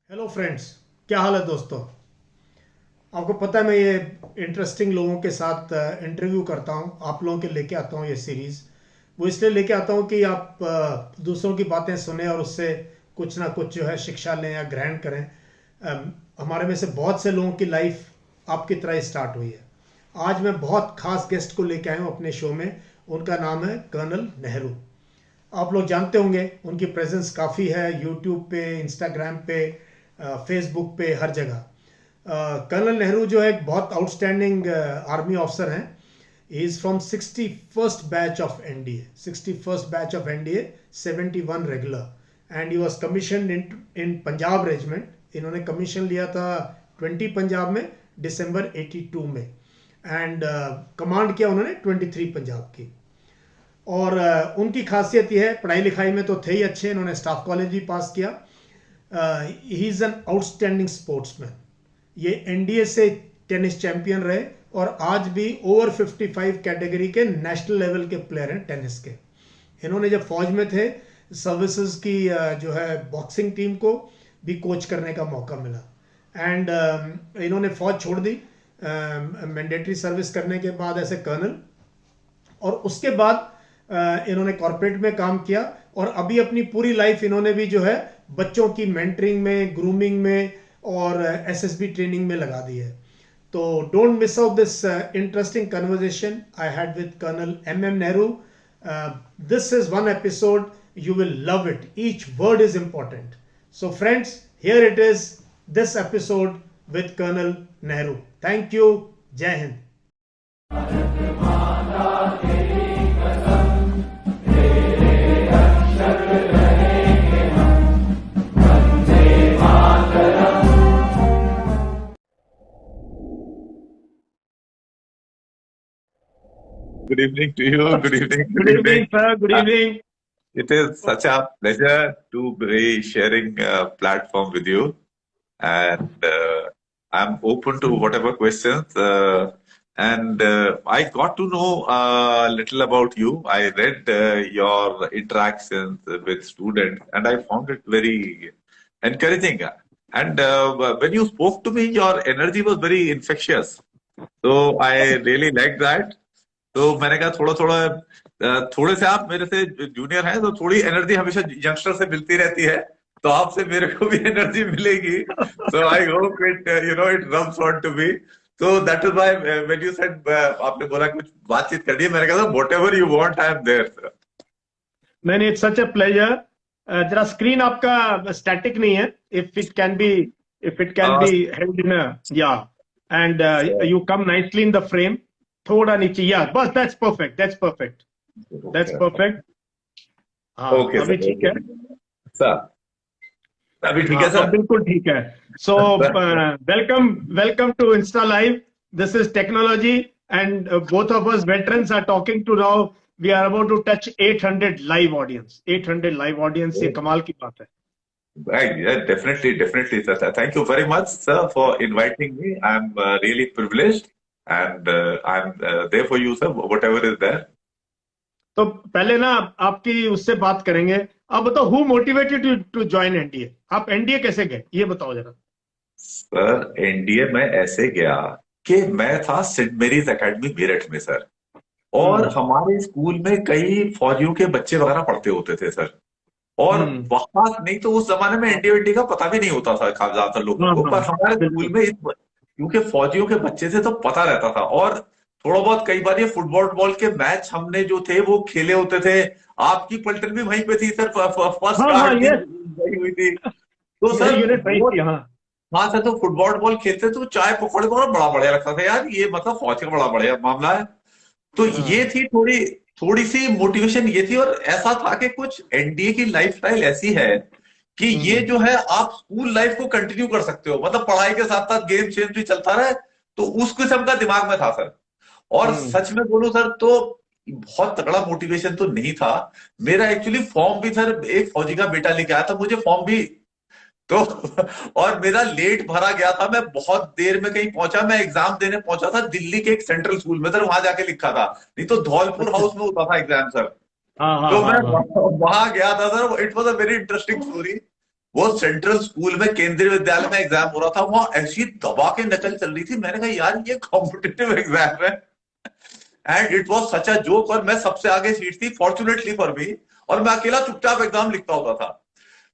Hello friends. क्या हाल है दोस्तों। आपको पता है मैं ये इंटरेस्टिंग लोगों के साथ इंटरव्यू करता हूँ, आप लोगों के लेके आता हूँ ये सीरीज़। वो इसलिए लेके आता हूँ कि आप दूसरों की बातें सुने और उससे कुछ ना कुछ जो है शिक्षा लें या ग्रहण करें। हमारे में से बहुत से लोगों की लाइफ आपकी तरह स्टार्ट हुई है। आज मैं बहुत खास गेस्ट को लेके आया हूँ अपने शो में। उनका नाम है कर्नल नेहरू। आप लोग जानते होंगे उनकी प्रेजेंस काफ़ी है यूट्यूब पे, इंस्टाग्राम पे, फेसबुक पे, हर जगह। कर्नल नेहरू जो है एक बहुत आउटस्टैंडिंग आर्मी ऑफिसर हैं। He is from 61st batch of NDA, 61st batch of NDA, 71 regular, and he was commission in Punjab regiment. इन्होंने कमीशन लिया था 20 पंजाब में, दिसंबर 82 में, एंड कमांड किया उन्होंने 23 पंजाब की। और उनकी खासियत यह है, पढ़ाई लिखाई में तो थे ही अच्छे, इन्होंने स्टाफ कॉलेज भी पास किया। He is an outstanding sportsman. ये एनडीए से टेनिस चैंपियन रहे और आज भी ओवर 55 कैटेगरी के नेशनल लेवल के प्लेयर हैं टेनिस के। इन्होंने जब फौज में थे, सर्विसेज की जो है बॉक्सिंग टीम को भी कोच करने का मौका मिला। एंड इन्होंने फौज छोड़ दी मैंडेटरी सर्विस करने के बाद एज ए कर्नल। और उसके बाद इन्होंने कॉरपोरेट में काम किया और अभी अपनी पूरी लाइफ इन्होंने भी जो है बच्चों की मेंटरिंग में, ग्रूमिंग में और एसएसबी ट्रेनिंग में लगा दी है। तो don't miss out this interesting conversation I had with colonel M Nehru. This is one episode, you will love it. Each word is important. So friends, here it is, this episode with Colonel Nehru. Thank you. Jai Hind. Good evening to you. Good evening. Good evening, sir. Good evening. It is such a pleasure to be sharing a platform with you, and I'm open to whatever questions. And I got to know a little about you. I read your interactions with students, and I found it very encouraging. And when you spoke to me, your energy was very infectious. So I really liked that. तो मैंने कहा थोड़ा थोड़ा थोड़े से आप मेरे से जूनियर हैं, तो थोड़ी एनर्जी हमेशा यंगस्टर से मिलती रहती है, तो आपसे मेरे को भी एनर्जी मिलेगी। So I hope it it rubs on to me. So that is why when you said आपने बोला कुछ बातचीत करनी है, मैंने कहा whatever you want I am there sir. मैंने इट्स सच अ प्लेजर। जरा स्क्रीन आपका स्टैटिक नहीं है, if it can be held in yeah, and you come nicely in the frame. थोड़ा नीचे, या बस, that's perfect, that's perfect, that's perfect. हाँ, ओके अभी सर, ठीक है। सर अभी ठीक हाँ, है सर। अब बिल्कुल ठीक है। So welcome, welcome to Insta live. This is technology, and both of us veterans are talking to now. We are about to touch 800 live audience, 800 live audience. ये कमाल की बात है। Right, yeah, definitely, sir. Thank you very much, sir, for inviting me. I'm really privileged, and I'm there for you, sir. Whatever is there. तो पहले ना आपकी उससे बात करेंगे। आप बताओ, who motivated to join NDA? आप एनडीए कैसे गए, ये बताओ जरा। सर एनडीए में ऐसे गया कि मैं था सेंट मेरीज एकेडमी मेरठ में सर, और हमारे स्कूल में कई फौजियों के बच्चे वगैरह पढ़ते होते थे सर। और वहां नहीं तो उस जमाने में एनडीए वेनडीए का पता भी नहीं होता था ज्यादातर लोगों को, पर हमारे स्कूल में क्योंकि फौजियों के बच्चे थे तो पता रहता था। और थोड़ा बहुत कई बार ये फुटबॉल के मैच हमने जो थे वो खेले होते थे। आपकी पलटन भी वहीं पे थी सर, फर्स्ट कार्ड की गई हुई थी तो सर वो। हाँ सर, तो फुटबॉल खेलते तो चाय पकौड़े को बड़ा बढ़िया लगता था यार, ये मतलब फौज का बड़ा बढ़िया मामला है। तो ये थी थोड़ी थोड़ी सी मोटिवेशन ये थी। और ऐसा था कि कुछ एनडीए की लाइफस्टाइल ऐसी है कि ये जो है आप स्कूल लाइफ को कंटिन्यू कर सकते हो, मतलब पढ़ाई के साथ साथ गेम शेम भी चलता रहे, तो उस किस्म का दिमाग में था सर। और सच में बोलूं सर तो बहुत तगड़ा मोटिवेशन तो नहीं था मेरा। एक्चुअली फॉर्म भी सर एक फौजी का बेटा लेके आया था, मुझे फॉर्म भी तो और मेरा लेट भरा गया था, मैं बहुत देर में कहीं पहुंचा। मैं एग्जाम देने पहुंचा था दिल्ली के एक सेंट्रल स्कूल में सर, वहां जाके लिखा था, नहीं तो धौलपुर हाउस में होता था एग्जाम सर। तो मैं वहां गया था sir. It was a very interesting story वो सेंट्रल स्कूल में, केंद्रीय विद्यालय में एग्जाम हो रहा था, वहां ऐसी दबा के नकल चल रही थी। मैंने कहा यार ये कॉम्पिटिटिव एग्जाम है, and it was such a joke. और मैं सबसे आगे सीट थी फॉर्चुनेटली फॉर मी, और मैं अकेला चुपचाप एग्जाम लिखता होता था।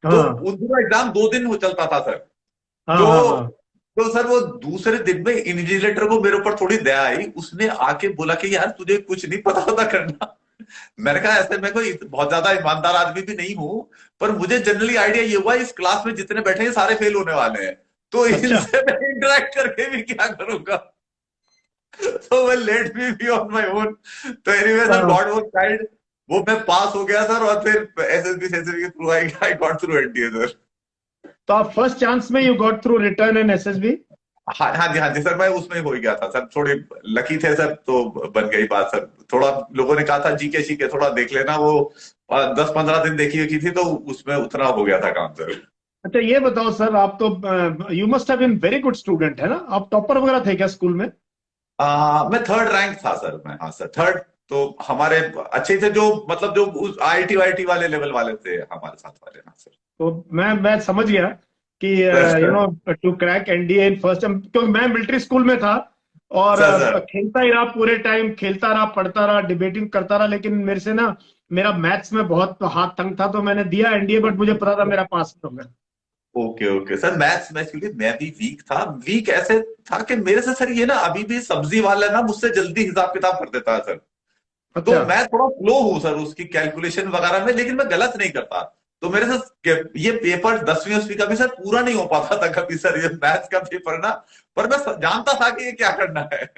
तो हाँ उस दिन एग्जाम 2 दिन हो चलता था सर। हाँ तो हाँ हाँ। तो सर वो दूसरे दिन में इन्विजिलेटर को मेरे ऊपर थोड़ी दया आई, उसने आके बोला कि यार तुझे कुछ नहीं पता होता करना। मैंने कहा ऐसे मैं कोई बहुत ज्यादा ईमानदार आदमी भी नहीं हूं, पर मुझे जनरली आइडिया ये हुआ इस क्लास में जितने बैठे हैं सारे फेल होने वाले हैं, तो अच्छा। इनसे मैं इंटरेक्ट करके भी क्या करूंगा। तो मैं let me be on my own. तो एनीवे सर, हाँ, गॉड वाज काइंड, वो मैं पास हो गया सर, और फिर एसएसबी सेसबी के through I got through NTA sir. तो आप फर्स्ट चांस में you got through return in SSB? हाँ हाँ जी सर, मैं उसमें ही हो ही गया था सर, थोड़े लकी थे सर, तो बन गई बात सर। थोड़ा लोगों ने कहा था जीके शीके थोड़ा देख लेना, वो 10-15 दिन देखी की थी, तो उसमें उतना हो गया था काम सर। अच्छा ये बताओ सर, आप तो you must have been very good student, है ना? आप टॉपर वगैरह थे क्या स्कूल में? मैं थर्ड रैंक था सर, मैं, हाँ सर थर्ड। तो हमारे अच्छे थे, जो मतलब जो आईआईटी वाईटी वाले लेवल वाले थे हमारे साथ वाले, हाँ सर। तो मैं समझ गया कि sir you sir know to crack NDA in first, क्योंकि मैं मिलिट्री स्कूल में था और सर सर खेलता ही रहा पूरे टाइम, खेलता रहा, पढ़ता रहा, डिबेटिंग करता रहा, लेकिन मेरे से ना मेरा मैथ्स में बहुत हाथ तंग था, तो मैंने दिया एनडीए, बट मुझे पता था मेरा पास नहीं होगा। ओके ओके सर, मैथ्स में एक्चुअली मैं भी वीक था। वीक ऐसे था कि मेरे से सर ये ना अभी भी सब्जी वाला ना मुझसे जल्दी हिसाब किताब कर देता है सर। तो अच्छा। मैं थोड़ा स्लो हूं सर उसकी कैलकुलेशन वगैरह में, लेकिन मैं गलत नहीं करता। तो मेरे से ये पेपर 10वीं 10वीं का भी सर पूरा नहीं हो पाता था कभी सर, ये मैथ्स का पेपर ना। पर मैं जानता था कि ये क्या करना है।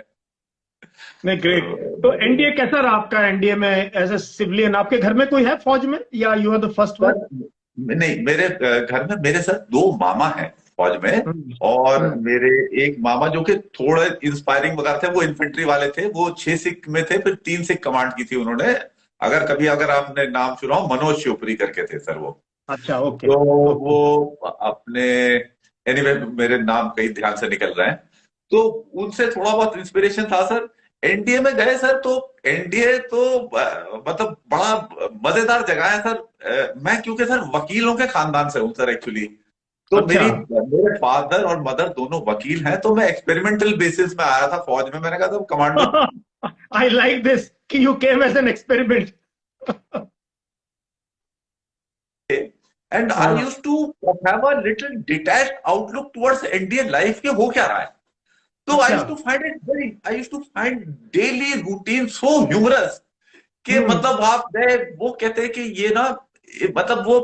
नहीं, ग्रेट। तो तो एनडीए कैसा रहा आपका? एनडीए में एज ए सिविलियन आपके घर में कोई है फौज में, या you are the first one? Sir नहीं, मेरे घर में मेरे सर 2 मामा हैं फौज में। हम्म। और हम्म। मेरे एक मामा जो कि थोड़े इंस्पायरिंग वगैरह थे, वो इन्फेंट्री वाले थे, वो 6 सिख में थे, फिर 3 सिख कमांड की थी उन्होंने। अगर आपने नाम सुना हो, मनोज शिवपुरी करके थे सर वो। अच्छा, ओके। तो ओके। वो अपने, एनीवे मेरे नाम कहीं ध्यान से निकल रहे हैं। तो उनसे थोड़ा बहुत इंस्पिरेशन था सर। एनडीए में गए सर, तो एनडीए तो मतलब बड़ा मजेदार जगह है सर। मैं क्योंकि सर वकीलों के खानदान से हूँ सर एक्चुअली। तो अच्छा। मेरे फादर और मदर दोनों वकील हैं, तो मैं एक्सपेरिमेंटल बेसिस में आया था फौज में। मैंने कहा था कमांडो आई लाइक दिस कि you came as an experiment. And I हाँ। Used to have a little detached outlook towards Indian life के हो क्या रहा है। तो अच्छा। I used to find daily routine so humorous कि हम्म। मतलब आप गए, वो कहते हैं कि ये ना, मतलब वो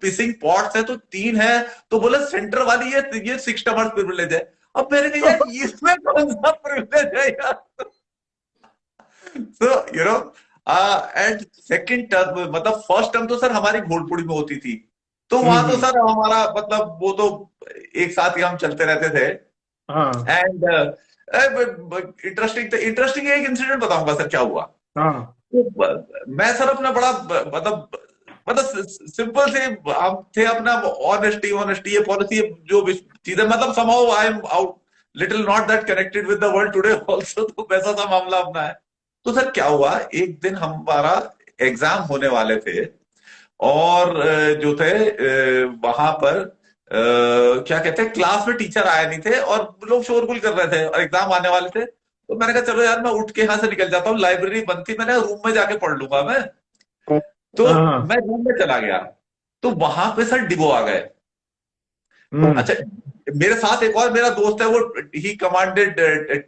पिसिंग पॉट्स है तो 3 है, तो बोले सेंटर वाली ये 6 टमर्स प्रिविलेज है। अब मैंने कहा यार इसमें कौन सा प्रिविलेज है यार। So you know and second term, मतलब फर्स्ट टर्म तो सर हमारी घोड़पुड़ी में होती थी। तो वहां तो हम्म। सर हमारा मतलब वो तो एक साथ ही हम चलते रहते थे। हाँ एंड इंटरेस्टिंग एक इंसिडेंट बताऊंगा सर क्या हुआ। हाँ। तो मैं सर अपना बड़ा मतलब सिंपल से हम थे अपना, ऑनेस्टी ऑनेस्टी ये पॉलिसी जो भी चीजें, मतलब somehow I am out little not that connected with the world today also, तो वैसा सा मामला अपना है। तो सर क्या हुआ, एक दिन हमारा एग्जाम होने वाले थे, और जो थे वहां पर क्या कहते हैं, क्लास में टीचर आए नहीं थे, और लोग शोरगुल कर रहे थे, और एग्जाम आने वाले थे। तो मैंने कहा चलो यार मैं उठ के यहाँ से निकल जाता हूँ, लाइब्रेरी बंद थी, मैंने रूम में जाके पढ़ लूंगा मैं। तो हाँ। मैं रूम में चला गया, तो वहां पे सर डिबो आ गए। हम्म। अच्छा, मेरे साथ एक और मेरा दोस्त है, वो ही कमांडेड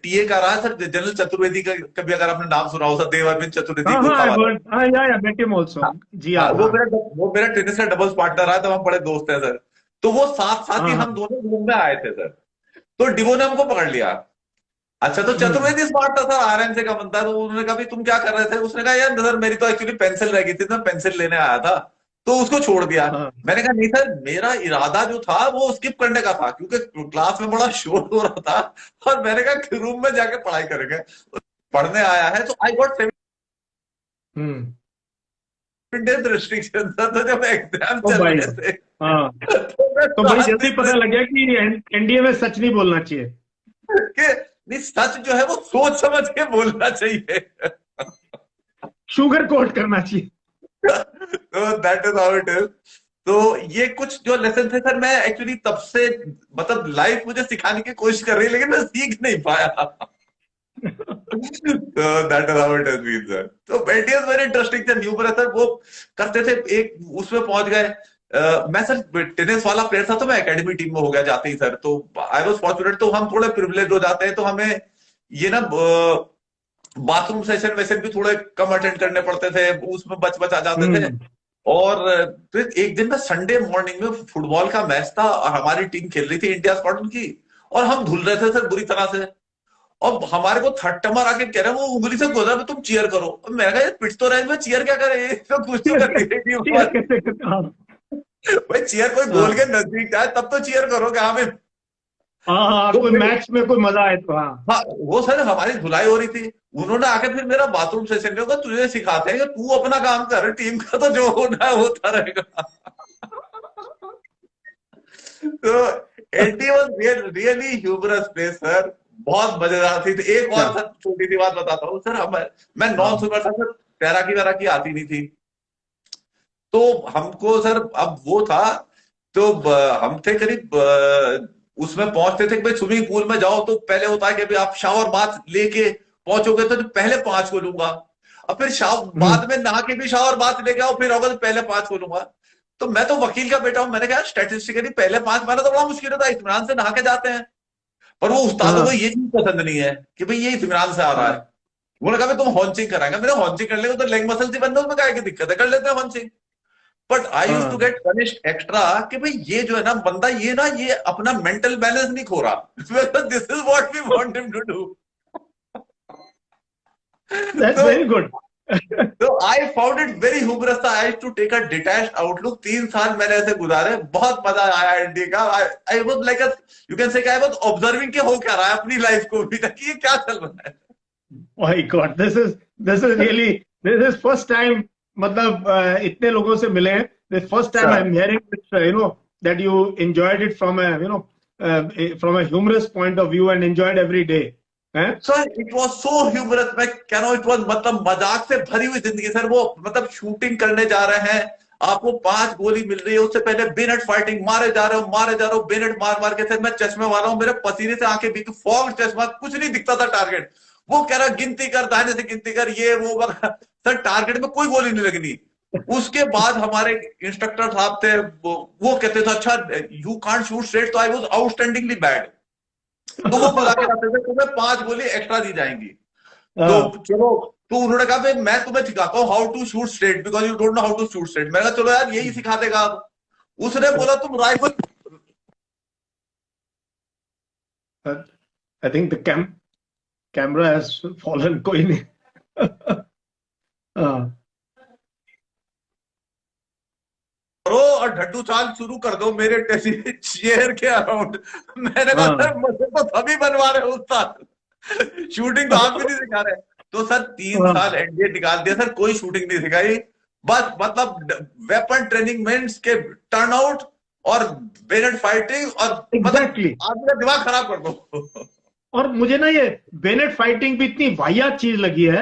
टीए का रहा है सर, जनरल चतुर्वेदी का, कभी अगर आपने नाम सुना हो सर, देव अरविंद चतुर्वेदी हाँ हाँ, गोखा आई वाला। वर्ड, हाँ, या मेट हिम आल्सो। हाँ जी हाँ, हाँ हाँ। वो मेरा टेनिस का डबल्स पार्टनर रहा था, हम बड़े दोस्त हैं सर। तो वो साथ साथ ही हाँ हम हाँ। दोनों रूम में आए थे सर। तो डिवो ने हमको पकड़ लिया। अच्छा, तो हम्म। चतुर्वेदी स्मार्ट था सर, आरएम से का बनता है, तो उन्होंने कहा भाई तुम क्या कर रहे थे। उसने कहा यार सर मेरी तो एक्चुअली पेंसिल रह गई थी, तो मैं पेंसिल लेने आया था, तो उसको छोड़ दिया। हाँ। मैंने कहा नहीं सर, मेरा इरादा जो था वो स्किप करने का था, क्योंकि क्लास में बड़ा शोर हो रहा था, और मैंने कहा रूम में जाके पढ़ाई करेंगे, पढ़ने आया है। तो I got hmm. 7 days restriction sir, तो जब एग्जाम ओ चल भाई। रहे थे हाँ। तो मैं तो बड़ी जल्दी 7 दिन पता लग गया कि एनडीए में सच नहीं बोलना चाहिए। के, नहीं सच जो है वो सोच समझ के बोलना चाहिए। शुगर कोट करना चाहिए। तो that is how it is. तो ये कुछ जो लेसन थे सर, मैं एक्चुअली तब से, मतलब लाइफ मुझे सिखाने की कोशिश कर रही है, लेकिन मैं सीख नहीं पाया। तो that is how it has been sir. तो एटीएस वेरी इंटरेस्टिंग थे, न्यू सर वो करते थे, एक उसमें पहुंच गए। मैं सर टेनिस वाला प्लेयर था, तो मैं एकेडमी टीम में हो गया जाते ही सर, तो आई वाज फॉर्चुनेट। तो हम थोड़े प्रिविलेज हो जाते हैं, तो हमें ये ना बाथरूम सेशन वैसे भी थोड़े कम अटेंड करने पड़ते थे, उसमें बच बच आ जाते थे। हम्म। और फिर एक दिन ना संडे मॉर्निंग में फुटबॉल का मैच था, और हमारी टीम खेल रही थी इंडिया स्कॉटलैंड की, और हम धुल रहे थे सर बुरी तरह से। और हमारे को थर्ड मार आके कह रहे हैं, वो उंगली से गोदा में तुम चीयर करो। और मैंने कहा यार पिट तो रेंज में चीयर क्या करे, ये तो कुछ तो कर रही है टीम चीयर हमारी। कैसे करते? हाँ भाई चीयर कोई गोल के हाँ नजदीक जाए तब तो चीयर करोगे हमें। हाँ हाँ, तो कोई फिर मैच में कोई मजा आए तो हाँ। हाँ, वो सर हमारी धुलाई हो रही थी, उन्होंने आके फिर मेरा बाथरूम सेशन में, तुझे सिखाते हैं कि तू अपना काम कर, टीम का तो जो होना है होता रहेगा। तो it was really humorous place sir, बहुत मजेदार थी। तो एक क्या? और सर छोटी सी बात बताता हूँ सर, मैं नॉन हाँ। स्विमर था सर, तैराकी वैराकी आती नहीं थी। तो हमको सर अब वो था, तो हम थे करीब उसमें पहुंचते थे कि भाई स्विमिंग पूल में जाओ तो पहले होता है कि भाई आप शावर बाथ लेके पहुंचोगे तो पहले 5 को लूंगा। और फिर शावर हम्म। बाद में नहा के भी शावर बाथ लेके आओ, फिर होगा तो पहले 5 को लूंगा। तो मैं तो वकील का बेटा हूं, मैंने कहा स्टैटिस्टिकली पहले 5 माना तो बड़ा मुश्किल होता है, इत्मीनान से नहा के जाते हैं। पर वो उस्तादों को हाँ ये चीज पसंद नहीं है कि भाई ये इत्मीनान से आ रहा है। हाँ उन्होंने कहा तुम हॉन्चिंग कराएंगे, मैंने हॉन्चिंग करने को तो लेग मसल से बंद है, उसमें क्या है कि दिक्कत है, कर लेते हैं हॉन्चिंग। बट आई यूज टू हाँ। गेट पनिश्ड एक्स्ट्रा कि भाई ये जो है ना बंदा, ये ना ये अपना मेंटल बैलेंस नहीं खो रहा। This is what we want him to do. That's तो वेरी गुड। तो I found it very humorous था, I to take a detached outlook. 3 साल मैंने ऐसे गुजारे, बहुत मजा आया इंडिया का। I was like you can say I was observing कि हो क्या रहा है अपनी लाइफ को भी, कि ये क्या चल रहा है। My god, this is really, this is first time, मतलब इतने लोगों से मिले हैं, this first time I sir am hearing you know that you enjoyed it from a you know from a humorous point of view and enjoyed every day हैं। Sir it was so humorous, मैं कह रहा हूं it was मतलब मजाक से भरी हुई जिंदगी सर। वो मतलब शूटिंग करने जा रहे हैं, आपको 5 गोली मिल रही है, उससे पहले बेनेट फाइटिंग, मारे जा रहे हो मारे जा रहे हो, बेनेट मार मार के। सर मैं चश्मे वाला हूं, मेरे पसीने से आंखें भीग, फॉग चश्मा, कुछ नहीं दिखता था टारगेट। वो कह रहा गिनती कर, दाहिने से गिनती कर, ये वो सर टारगेट में कोई गोली नहीं लगनी। उसके बाद हमारे इंस्ट्रक्टर साहब थे, वो कहते थे अच्छा यू कांट शूट स्ट्रेट, तो आई वाज आउटस्टैंडिंगली बैड। तो वो बुला के लाते थे, तुम्हें 5 गोली एक्स्ट्रा दी जाएंगी। तो हाँ। चलो, तो उन्होंने कहा भाई मैं तुम्हें सिखाता हूँ how to shoot straight, because you don't know how to shoot straight. मैंने कहा चलो यार यही सिखा देगा अब। उसने बोला तुम rifle. I think the camera has fallen, कोई नहीं। हाँ करो और ढड्डू चाल शुरू कर दो मेरे चेयर के अराउंड। मैंने कहा हाँ सर मुझे तो सभी बनवा रहे हो उस्ताद, शूटिंग तो आप भी नहीं सिखा रहे। तो सर 3 साल हाँ। एनडीए निकाल दिया सर, कोई शूटिंग नहीं सिखाई। बस मतलब वेपन ट्रेनिंग मीन्स के टर्न आउट और बेनेट फाइटिंग, और मतलब एग्जैक्टली। आदमी का दिमाग खराब कर दो। और मुझे ना ये बेनेट फाइटिंग भी इतनी वाहियात चीज लगी है।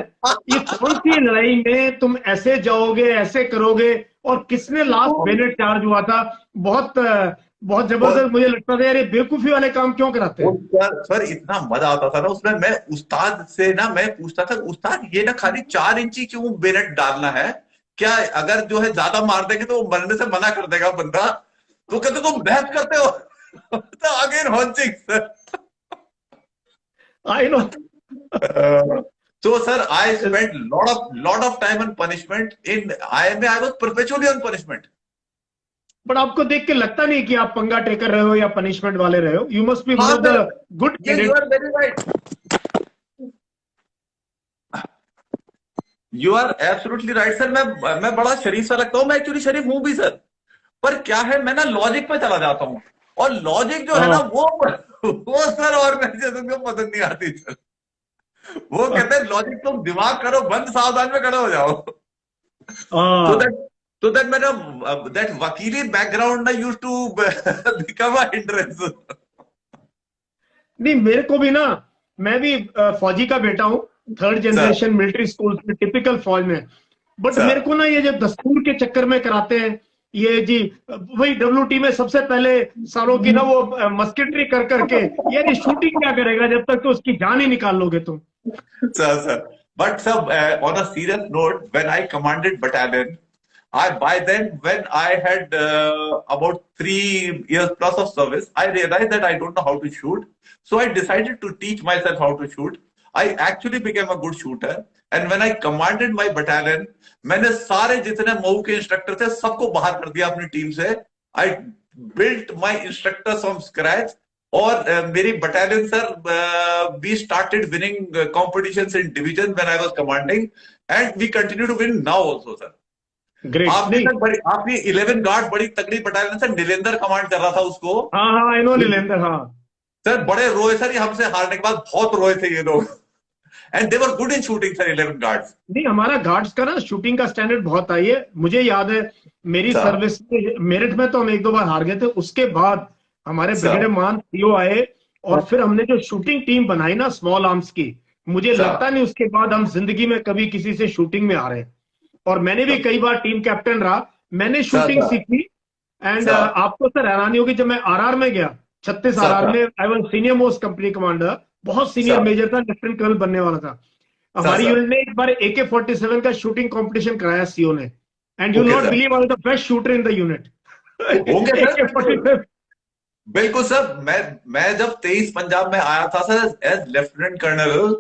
ये कौन सी लड़ाई में तुम ऐसे जाओगे ऐसे करोगे, और किसने लास्ट बेनेट चार्ज हुआ था? बहुत बहुत और जबरदस्त। मुझे लगता था यार ये बेवकूफी वाले काम क्यों कराते वो हैं। सर इतना मजा आता था ना उसमें। मैं उस्ताद से ना मैं पूछता था, उस्ताद ये ना खाली 4 इंची क्यों बेनेट डालना है, क्या अगर जो है ज्यादा मार देंगे तो वो मरने से मना कर देगा बंदा? तो कहते तुम बहस करते हो। तो again haunting sir. I know. So sir, I spent lot of time on punishment. In IMA, I was perpetually on punishment. But आपको देख के लगता नहीं कि आप पंगा टेकर रहे हो या पनिशमेंट वाले रहे हो? यू मस्ट बी वन हाँ ऑफ द सर, गुड ये you candidate. Are very right, you are absolutely right sir. मैं बड़ा शरीफ सा लगता हूँ, मैं एक्चुअली शरीफ हूं भी सर। पर क्या है, मैं ना लॉजिक पे चला जाता हूँ, और लॉजिक जो है ना हाँ वो सर ऑर्गेनाइजेशन को पसंद नहीं आती सर। वो कहते हैं लॉजिक तुम दिमाग करो बंद, सावधान में खड़े हो जाओ। So हाँ। that so that मेरा that वकीली बैकग्राउंड ना use to become a hindrance. नहीं, मेरे को भी ना, मैं भी फौजी का बेटा हूँ, third sir generation military school में, टिपिकल फौज में। बट मेरे सर को ना ये जब दस्तूर के चक्कर में कराते हैं, ये जी वही WT में सबसे पहले सालों की ना वो मस्केटरी कर करके, यार ये शूटिंग क्या करेगा जब तक तो उसकी जान ही निकाल लोगे तुम। Sir. But sir, on a serious note, when I commanded battalion, I by then when I had about 3 years plus of service, I realized that I don't know how to shoot. So I decided to teach myself how to shoot. I actually became a good shooter. And when I commanded my battalion, मैंने सारे जितने मऊ के instructor थे सबको बाहर कर दिया अपनी टीम से. I built my instructors from scratch. और मेरी battalion sir we started winning competitions in division when I was commanding and we continue to win now also sir. Great. आपने नहीं, सर बड़ी आपकी 11 गार्ड बड़ी तगड़ी बटालियन सर, नीलेंद्र कमांड कर रहा था उसको. हाँ हाँ, आई नो नीलेंद्र, हाँ। सर बड़े रोए सर, ये हमसे हारने के बाद बहुत रोए थे ये लोग. And they were good in shooting sir 11 guards. नहीं, हमारा गार्ड्स का ना शूटिंग का स्टैंडर्ड बहुत हाई है। मुझे याद है मेरी सर सर्विस में मेरठ में तो हम एक दो बार हार गए थे, उसके बाद हमारे सर ब्रिगेडियर मान सीओ आए और फिर हमने जो शूटिंग टीम बनाई ना स्मॉल आर्म्स की, मुझे सर लगता नहीं उसके बाद हम जिंदगी में कभी किसी से शूटिंग में हारे। और मैंने भी कई बार टीम कैप्टन रहा, मैंने सर शूटिंग सीखी। एंड सर आपको सर हैरानी होगी, जब मैं आरआर में गया, 36 आरआर सर में, I was senior most company commander, बहुत सीनियर सर मेजर था, लेफ्टिनेंट कर्नल बनने वाला था। सर हमारी सर यूनिट ने एक बार AK-47 का शूटिंग कंपटीशन कराया सीओ ने, and you okay not sir. Believe, I was the best shooter in the unit. होंगे सर बिल्कुल. AK-47। बिल्कुल सर. मैं जब 23 पंजाब में आया था sir as lieutenant colonel,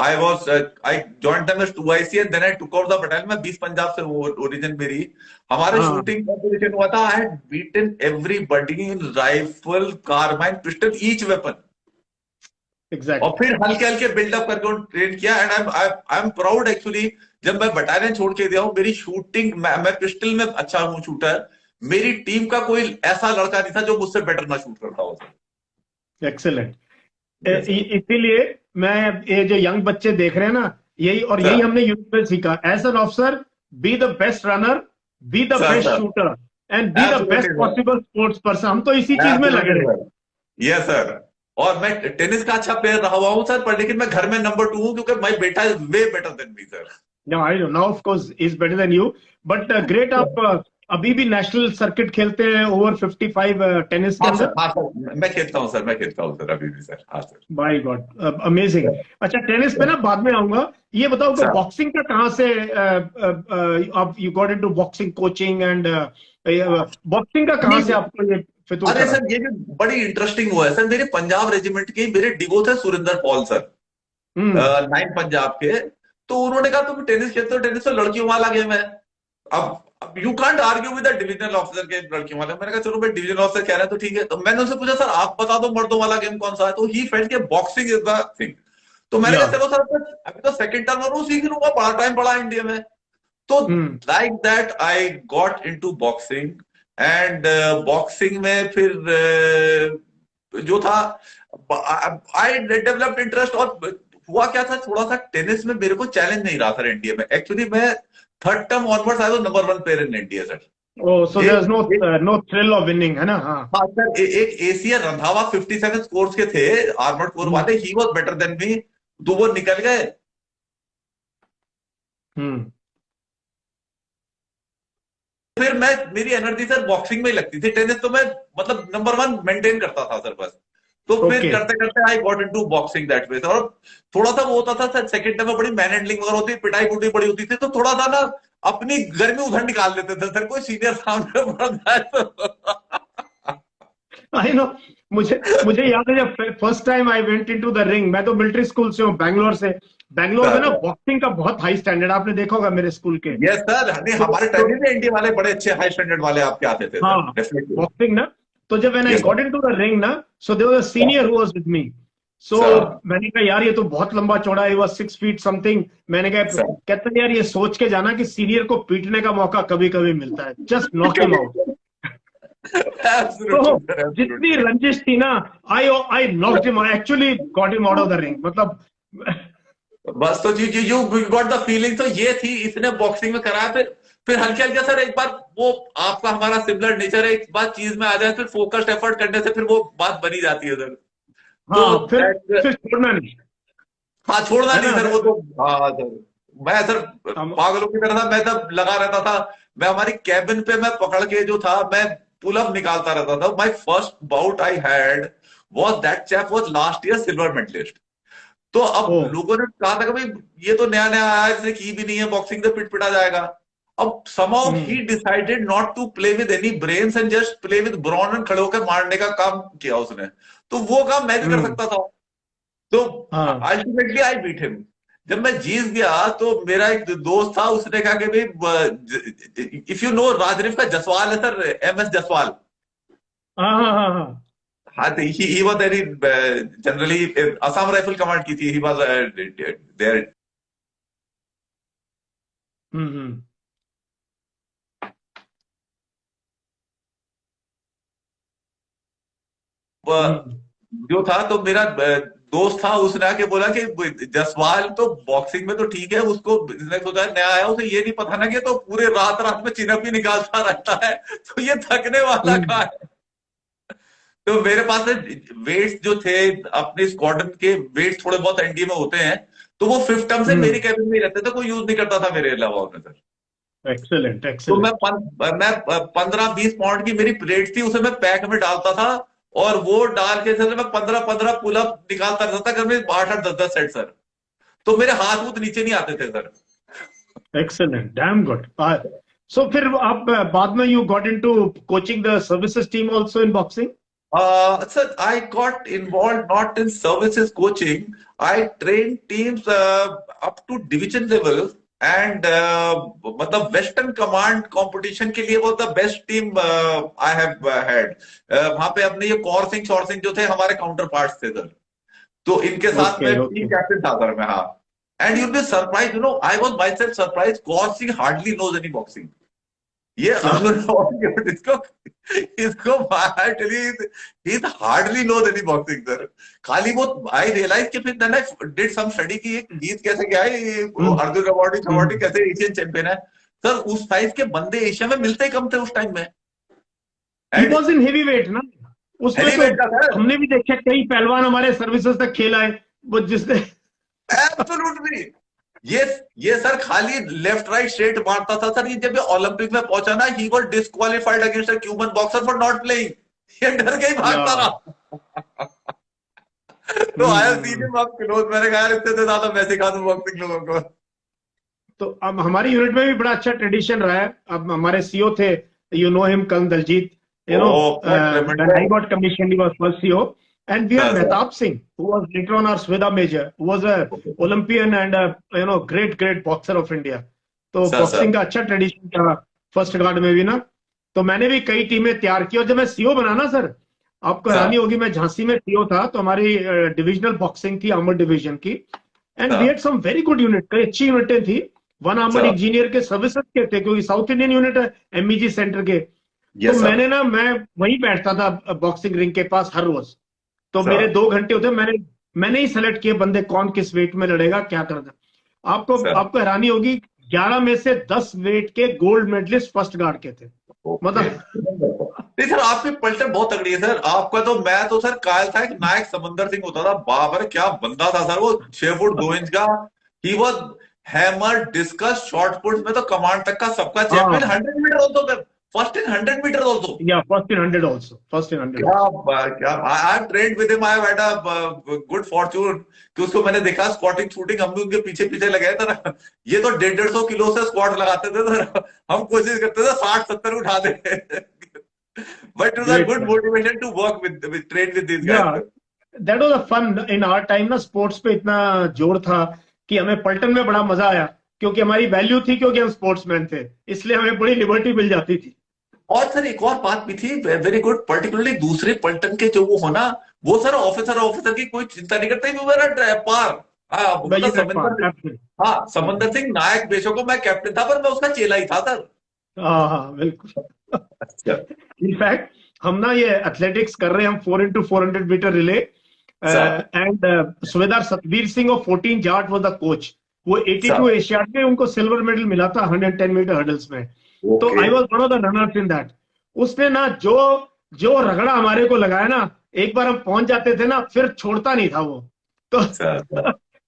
I joined them as 2IC and then I took over the battalion. मैं 20 पंजाब से ओरिजिन मेरी. हमारे हाँ, शूटिंग कॉम्पिटिशन हुआ था. I had beaten everybody in rifle, carbine, pistol, each weapon. और एग्जैक्टली। फिर हल्के हल्के बिल्डअप करके ट्रेन किया. And I am proud actually. जब मैं बटालियन छोड़ के दिया हूँ, मेरी शूटिंग, मैं पिस्टल में अच्छा हूँ शूटर. मेरी टीम का कोई ऐसा लड़का नहीं था जो मुझसे बेटर ना शूट करता हो. एक्सेलेंट। Yes sir. इसीलिए मैं, ये जो यंग बच्चे देख रहे हैं ना, यही सर हमने यूनिट में सीखा। As an officer, be the best runner, be the sir best sir shooter and be the best absolutely sir. Possible sports person. हम तो इसी चीज में लगे एब्सोल्युटली रहे। सर. Yes sir. और मैं टेनिस का अच्छा प्लेयर रहा हुआ हूँ सर, पर लेकिन मैं घर में नंबर 2 हूँ क्योंकि माई बेटा is way better than me sir. No, I know. Now, of course, is better than you. But great, आप अभी भी नेशनल सर्किट खेलते हैं ओवर 55 टेनिस के हाँ सर. अंदर। हाँ सर, मैं खेलता हूँ सर. मैं खेलता हूँ सर अभी भी सर. हाँ सर. By God, amazing. अच्छा, टेनिस पे ना बाद में आऊंगा। ये बताओ कि सर बॉक्सिंग का कहाँ से आप you got into boxing coaching and boxing का कहाँ से नहीं. आपको ये फितूर अरे करा? सर ये भी बड़ी इंटरेस्टिंग हुआ है सर. मेरे पंजाब रेजिमेंट के मेरे डिगो थे सुरेंद्र पॉल सर, हम्म। 9 पंजाब के. तो उन्होंने कहा तुम टेनिस खेलते हो, टेनिस तो लड़कियों वाला गेम है. अब you can't argue with divisional officer के लड़कियों वाला. मैंने कहा चलो भाई डिविजनल ऑफिसर कह रहे हैं तो ठीक है. तो मैंने उनसे पूछा सर आप बता दो मर्दों वाला गेम कौन सा है. तो ही फेल्ट के बॉक्सिंग इज द थिंग. तो मैंने या कहा चलो सर अभी तो सेकंड टर्म और सीख लूंगा, बड़ा टाइम पड़ा इंडिया में. तो hmm like that I got into boxing. And boxing में फिर जो था आई डेवलप्ड इंटरेस्ट. और हुआ क्या था, थोड़ा सा टेनिस में मेरे को चैलेंज नहीं रहा सर इंडिया में. एक्चुअली मैं third term onwards I was number 1 player in India sir. Oh, so there is no एक नो थ्रिल ऑफ विनिंग, है ना? हाँ। हाँ सर, एक एशिया रंधावा 57 स्कोर्स के थे, आर्मर्ड कोर हम्म वाले. He was better than me. दो वो निकल गए. हम्म। फिर मैं, मेरी एनर्जी सर बॉक्सिंग में ही लगती थी. टेनिस तो मैं मतलब नंबर 1 मेंटेन करता था सर बस. तो फिर ओके। करते करते आई got into boxing that way. और थोड़ा सा वो होता था सर, सेकंड टाइम में बड़ी मैन हैंडलिंग वगैरह होती, पिटाई पुटाई बड़ी होती थी. तो थोड़ा सा ना अपनी गर्मी उधर निकाल लेते थे सर. कोई सीनियर सामने बढ़ जाए तो आई नो। मुझे मुझे याद है जब first time I went into the ring, मैं तो मिलिट्री स्कूल से हूँ, बैंगलोर से। बैंगलोर में ना सर बॉक्सिंग का बहुत हाई स्टैंडर्ड, आपने देखा होगा मेरे स्कूल के। Yes sir. नहीं हमारे तो टाइम में इंडिया वाले बड़े अच्छे हाई स्टैंडर्ड वाले आपके आते थे सर. हाँ, डेफिनेटली. बॉक्सिंग ना, तो जब when I yes got into the ring ना, so there was a senior who was with me. So sir. मैंने कहा यार ये तो बहुत लंबा चौड़ा है, वाज 6 फीट समथिंग। मैंने कहा, सर कहते हैं यार ये सोच के जाना कि सीनियर को पीटने का मौका कभी कभी मिलता है, जस्ट नॉक हिम आउट। तो एब्सोल्युटली सर. जितनी एब्सोल्युटली. रंजिश थी ना, I knocked him, I actually got him out of the ring, मतलब। बस तो यू गॉट द फीलिंग. तो ये थी, इसने बॉक्सिंग में कराया. फिर हल्के हल्के सर एक बार वो आपका हमारा सिमिलर नेचर है, एक बार चीज में आ जाए फिर फोकस्ड एफर्ट करने से फिर वो बात बनी जाती है सर. तो हाँ, that- फिर छोड़ना नहीं, हाँ छोड़ना है नहीं ना? सर वो तो. हाँ सर. मैं सर हम पागलों की तरह था. मैं तब लगा रहता था. मैं हमारी कैबिन पे मैं पकड़ के जो था मैं पुल अप निकालता रहता था। My first bout I had was that chap was last year silver medallist. तो अब ओ। लोगों ने कहा था कि भाई ये तो नया नया आया है, इसने की भी नहीं है बॉक्सिंग, तो पिट पिटा जाएगा। अब somehow he hmm. decided not to play with any brains and just play with brawn and खड़े होकर मारने का काम किया उसने। तो वो काम मैं भी कर हम्म। सकता था। तो हाँ। Ultimately I beat him. जब मैं जीत गया तो मेरा एक दोस्त था, उसने कहा कि भाई इफ यू नो राजरीफ का जसवाल है सर, MS जसवाल। हाँ हाँ हाँ हाँ। हाँ, he was very generally Assam rifle command की थी, ही वाज देयर। हम्म। हम्म। जो था तो मेरा दोस्त था, उसने आके बोला कि जसवाल तो बॉक्सिंग में तो ठीक है, उसको इसने सोचा नया आया, उसे ये नहीं पता ना कि तो पूरे रात रात में चिनअप ही निकालता रहता है, तो ये थकने वाला हम्म। कहाँ है। तो मेरे पास वेट्स जो थे अपने स्क्वाड्रन के, वेट्स थोड़े बहुत एनडीए में होते हैं, तो वो फिफ्थ टर्म से मेरी हम्म। कैबिन में ही रहते थे, कोई यूज नहीं करता था मेरे अलावा उनमें सर। एक्सेलेंट तो एक्सेलेंट। मैं 15-20 पाउंड की मेरी प्लेट थी, उसे मैं पैक में डालता था, और वो डाल के सर मैं 15-15 पुलअप निकालता रहता था, घर में 8-8 10-10 सेट सर। तो मेरे हाथ वूथ नीचे नहीं आते थे sir. Excellent damn good. So फिर आप बाद में you got into coaching the services team also in boxing? Sir, I got involved not in services coaching. I trained teams up to division level, and मतलब western command competition के लिए वो the best team I have had. वहां पे अपने ये कौर सिंह शौर सिंह जो थे हमारे काउंटर पार्ट्स थे सर। तो इनके साथ ओके में टीम ओके। कैप्टन था सर मैं, हाँ। And you'll be surprised, you know, I was myself surprised, Kaur Singh hardly knows any boxing. ये क्या? अर्जुन इसको इसको ही hardly knows any boxing sir. खाली वो आई रियलाइज कि फिर then I did some study कि ये जीत कैसे गया है, ये hmm. Arjun awardee awardee hmm. कैसे एशियन चैंपियन है। सर उस साइज के बंदे एशिया में मिलते ही कम थे उस टाइम में। He and was in heavy weight ना, उसमें हैवी तो वेट का सर। हमने भी देखा कई पहलवान हमारे सर्विसेज तक खेला है, वो जिसने एब्सोल्युटली। ये ये सर खाली लेफ्ट राइट स्ट्रेट मारता था सर। ये जब ये ओलंपिक में पहुंचा ना, he was disqualified against a Cuban boxer for not playing. ये डर के ही या। भागता रहा। तो आया सीधे हम्म। आप क्लोज, मैंने कहा यार इससे तो ज्यादा मैं सिखा दूं बॉक्सिंग लोगों को। तो अब हमारी यूनिट में भी बड़ा अच्छा ट्रेडिशन रहा है। अब हमारे सीओ थे, you know him, Karan Daljit, you know, Oh, what when I tremendous. Got commission he was first CO. And we had Sir, sir. Mehtab Singh who was later on our subedar major, who was a Okay. Olympian and you know great great boxer of India. तो Sir, sir. Boxing का अच्छा tradition था first guard में भी ना। तो मैंने भी कई टीमें तैयार की, और जब मैं सीओ बना ना सर, आपको हैरानी Sir, होगी, मैं झांसी में सीओ था, तो हमारी डिविजनल बॉक्सिंग थी, आर्मर डिवीजन की। And we sir, had some very good unit, कई अच्छी यूनिटें थी। One armour sir. इंजीनियर के सर्विसेज के थे, क्योंकि साउथ इंडियन यूनिट है एमईजी सेंटर के। तो Yes, sir. मैं वहीं बैठता था बॉक्सिंग रिंग के पास हर रोज। तो मेरे Sir, 2 घंटे होते, मैंने ही सेलेक्ट किए बंदे कौन किस वेट में लड़ेगा क्या करना। आपको sir. आपको हैरानी होगी, 11 में से 10 वेट के गोल्ड मेडलिस्ट फर्स्ट गार्ड के थे। Okay. मतलब नहीं सर, आपकी पलटन बहुत तगड़ी है सर। आपका तो, मैं तो सर कायल था, एक नायक समंदर सिंह होता था, बाप रे क्या बंदा था सर वो, 6 फुट 2 इंच का। He was hammer discus shot put में तो कमांड तक का सबका चैंपियन। हाँ, 100 metre also sir, first in 100 metre also. या first in 100 also, first in 100 क्या ऑल्सो। क्या I am trained with him, I have had a good fortune कि उसको मैंने देखा स्क्वाटिंग शूटिंग, हम भी उनके पीछे पीछे लगे थे ना। ये तो 150-150 किलो से स्क्वाट लगाते थे सर, हम कोशिश करते थे 60-70 उठा दे। But it was a great good man. Motivation to work with train with this yeah guys. That was a fun in our time ना। स्पोर्ट्स पे इतना जोर था कि हमें पलटन में बड़ा मजा आया, क्योंकि हमारी वैल्यू थी, क्योंकि हम स्पोर्ट्समैन थे, इसलिए हमें बड़ी लिबर्टी मिल जाती थी। और सर एक और बात भी थी वेरी गुड, पर्टिकुलरली दूसरे पलटन के जो वो होना, वो सर ऑफिसर ऑफिसर की कोई चिंता नहीं करते, वो मेरा पार। हाँ, मैं ये मतलब दैट समंदर, पार्ट एब्सोल्युटली। हाँ समंदर सिंह नायक बेशक मैं कैप्टन था, पर मैं उसका चेला ही था सर। हाँ हाँ बिल्कुल। अच्छा। इनफैक्ट हम ना ये एथलेटिक्स कर रहे हैं, हम 4x400 metre relay, sir, and subedar Satbir Singh और 14 जाट वो द कोच। वो 82 सर। एशियाड में उनको सिल्वर मेडल मिला था 110 मीटर हर्डल्स में। तो okay. I was one of the runners in that. उसने ना जो जो रगड़ा हमारे को लगाया ना, एक बार हम पहुंच जाते थे ना, फिर छोड़ता नहीं था वो। तो सर,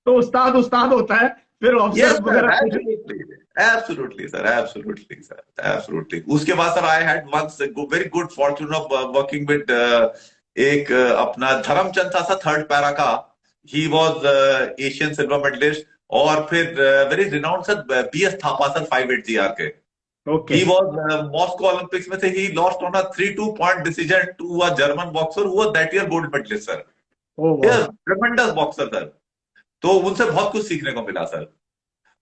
तो उस्ताद उस्ताद होता है, फिर Yes, ऑफिसर sir, वगैरह कुछ? absolutely. Absolutely, sir. Absolutely, sir. Absolutely. उसके बाद sir I had once a very good fortune of working with एक अपना धर्मचंद था सर, थर्ड पैरा का. He was Asian silver medallist. और फिर very renowned sir BS Thapa sir 580 के. Okay. He was Moscow Olympics में थे. He lost on a 3-2 point decision to a German boxer who was that year gold medalist sir. ओ वाह. Yes, tremendous boxer sir. तो उनसे बहुत कुछ सीखने को मिला सर.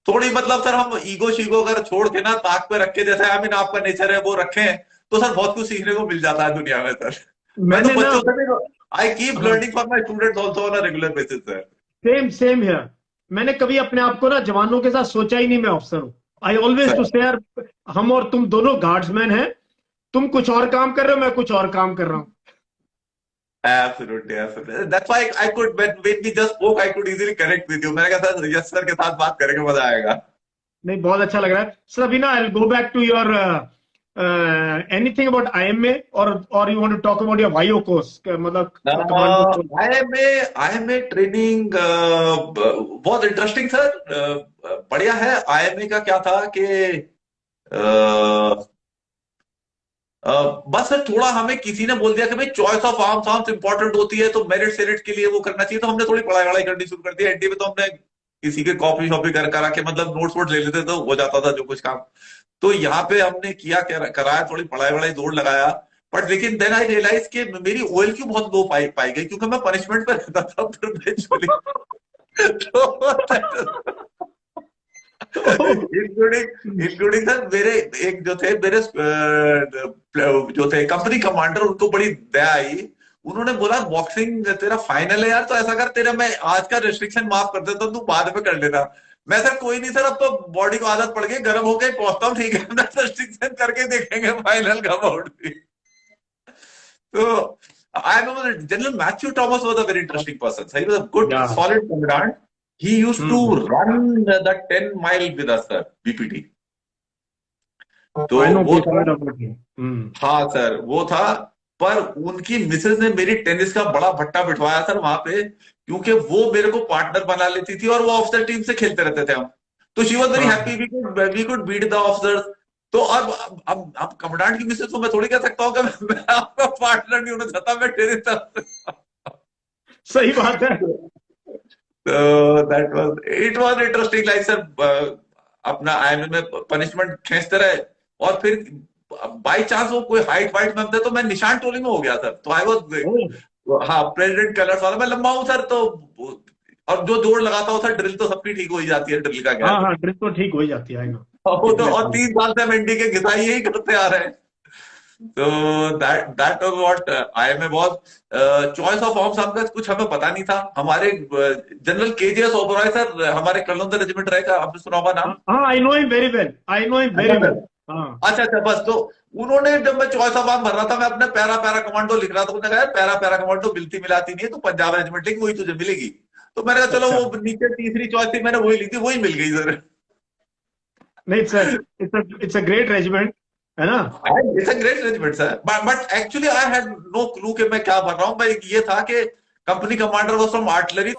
थोड़ी मतलब सर हम ईगो शीगो अगर छोड़ के ना ताक पे रख के, जैसे आई मीन आपका नेचर है वो रखें, तो सर बहुत कुछ सीखने को मिल जाता है दुनिया में सर. मैं तो मैंने ना, बच्चों से भी आई कीप हाँ, learning from my students also on a regular basis sir. Same same here. मैंने कभी अपने आप को ना जवानों के साथ सोचा ही नहीं मैं ऑफिसर हूँ. आई ऑलवेज टू सर से यार, हम और तुम दोनों गार्ड्समैन हैं. तुम कुछ और काम कर रहे हो, मैं कुछ और काम कर रहा हूँ. Absolutely absolutely. That's why I could when we just spoke I could easily connect with you. मैंने कहा सर यस सर के साथ बात करेंगे मजा आएगा. नहीं, बहुत अच्छा लग रहा है सर. अभी ना I go back to your anything about IMA, और you want to talk about your YO course, मतलब कमांडो कोर्स. आईएमए ट्रेनिंग बहुत इंटरेस्टिंग सर. बढ़िया है. आईएमए का क्या था कि बस सर थोड़ा हमें किसी ने बोल दिया कि भाई choice of arms arms important होती है, तो मेरिट सेरिट के लिए वो करना चाहिए. तो हमने थोड़ी पढ़ाई वढ़ाई करनी शुरू कर दी. एनडी में तो हमने किसी के कॉपी शॉपी कर करा के मतलब नोट्स वोट ले लेते तो हो जाता था जो कुछ काम. तो यहाँ पे हमने किया कराया, थोड़ी पढ़ाई वढ़ाई जोर लगाया. बट लेकिन देन आई रियलाइज कि मेरी OLQ बहुत लो पाई गई, क्योंकि मैं पनिशमेंट पे रहता था परपेचुअली. इंक्लूडिंग सर मेरे एक जो थे मेरे जो थे कंपनी कमांडर, उनको बड़ी दया आई. उन्होंने बोला बॉक्सिंग तेरा फाइनल है यार, तो ऐसा कर तेरा मैं आज का रेस्ट्रिक्शन माफ कर देता हूँ, तू बाद में कर लेना. मैं सर कोई नहीं सर, अब तो बॉडी को आदत पड़ गई, गर्म होके पहुंचता हूँ, ठीक है ना, रेस्ट्रिक्शन करके देखेंगे फाइनल कब आउट भी. तो I remember General Matthew Thomas was a very interesting person. So he was a good, या. solid commandant. He used to run the 10 mile with us, sir, BPT. तो आई नो वो beat था. About you. हाँ sir वो था. पर उनकी Mrs ने मेरी टेनिस का बड़ा भट्टा बिठवाया सर वहां पे, क्योंकि वो मेरे को पार्टनर बना लेती थी और वो ऑफिसर टीम से खेलते रहते थे हम. तो शी वॉज वेरी हाँ. Happy. We could beat the officers. तो अब कमांडेंट की मिसेज को मैं थोड़ी कह सकता हूँ कि मैं आपका पार्टनर नहीं होना चाहता, मैं टेनिस. सही बात है. So that was it was interesting like sir. अपना आईएमए में पनिशमेंट खींचते रहे, और फिर बाई चांस वो कोई हाइट वाइट में थे तो मैं निशान टोली में हो गया सर. तो आई वाज, हाँ, प्रेसिडेंट कलर्स वाला. मैं लंबा हूँ सर, तो और जो दौड़ लगाता हूँ सर, ड्रिल तो सबकी ठीक हो ही जाती है. ड्रिल का क्या हाँ है. हाँ, ड्रिल तो ठीक हो ही जाती है. I know. वो तो और 3 साल से हम एनडी के घिसाई यही करते आ रहे हैं. तो that was what IMA was. Choice of arms आपका कुछ हमें पता नहीं था. हमारे जनरल केजीएस ओबरॉय सर हमारे कर्नल रेजिमेंट रहेगा, आपने सुना होगा नाम. हाँ, I know him very well. I know him very well. हाँ. अच्छा अच्छा. बस तो उन्होंने, जब मैं चॉइस ऑफ आर्म भर रहा था, मैं अपने पैरा कमांडो लिख रहा था. उन्होंने कहा पैरा कमांडो मिलती मिलाती नहीं है, तो पंजाब रेजिमेंट लेकिन वही तुझे मिलेगी. तो मैंने कहा चलो, अच्छा. वो नीचे तीसरी चॉइस थी, मैंने वही लिखी, वही मिल गई सर. नहीं sir, it's a great regiment, है ना. It's a great regiment sir. But actually I had no clue कि मैं क्या भर रहा हूँ. मैं ये था कि company commander was from artillery.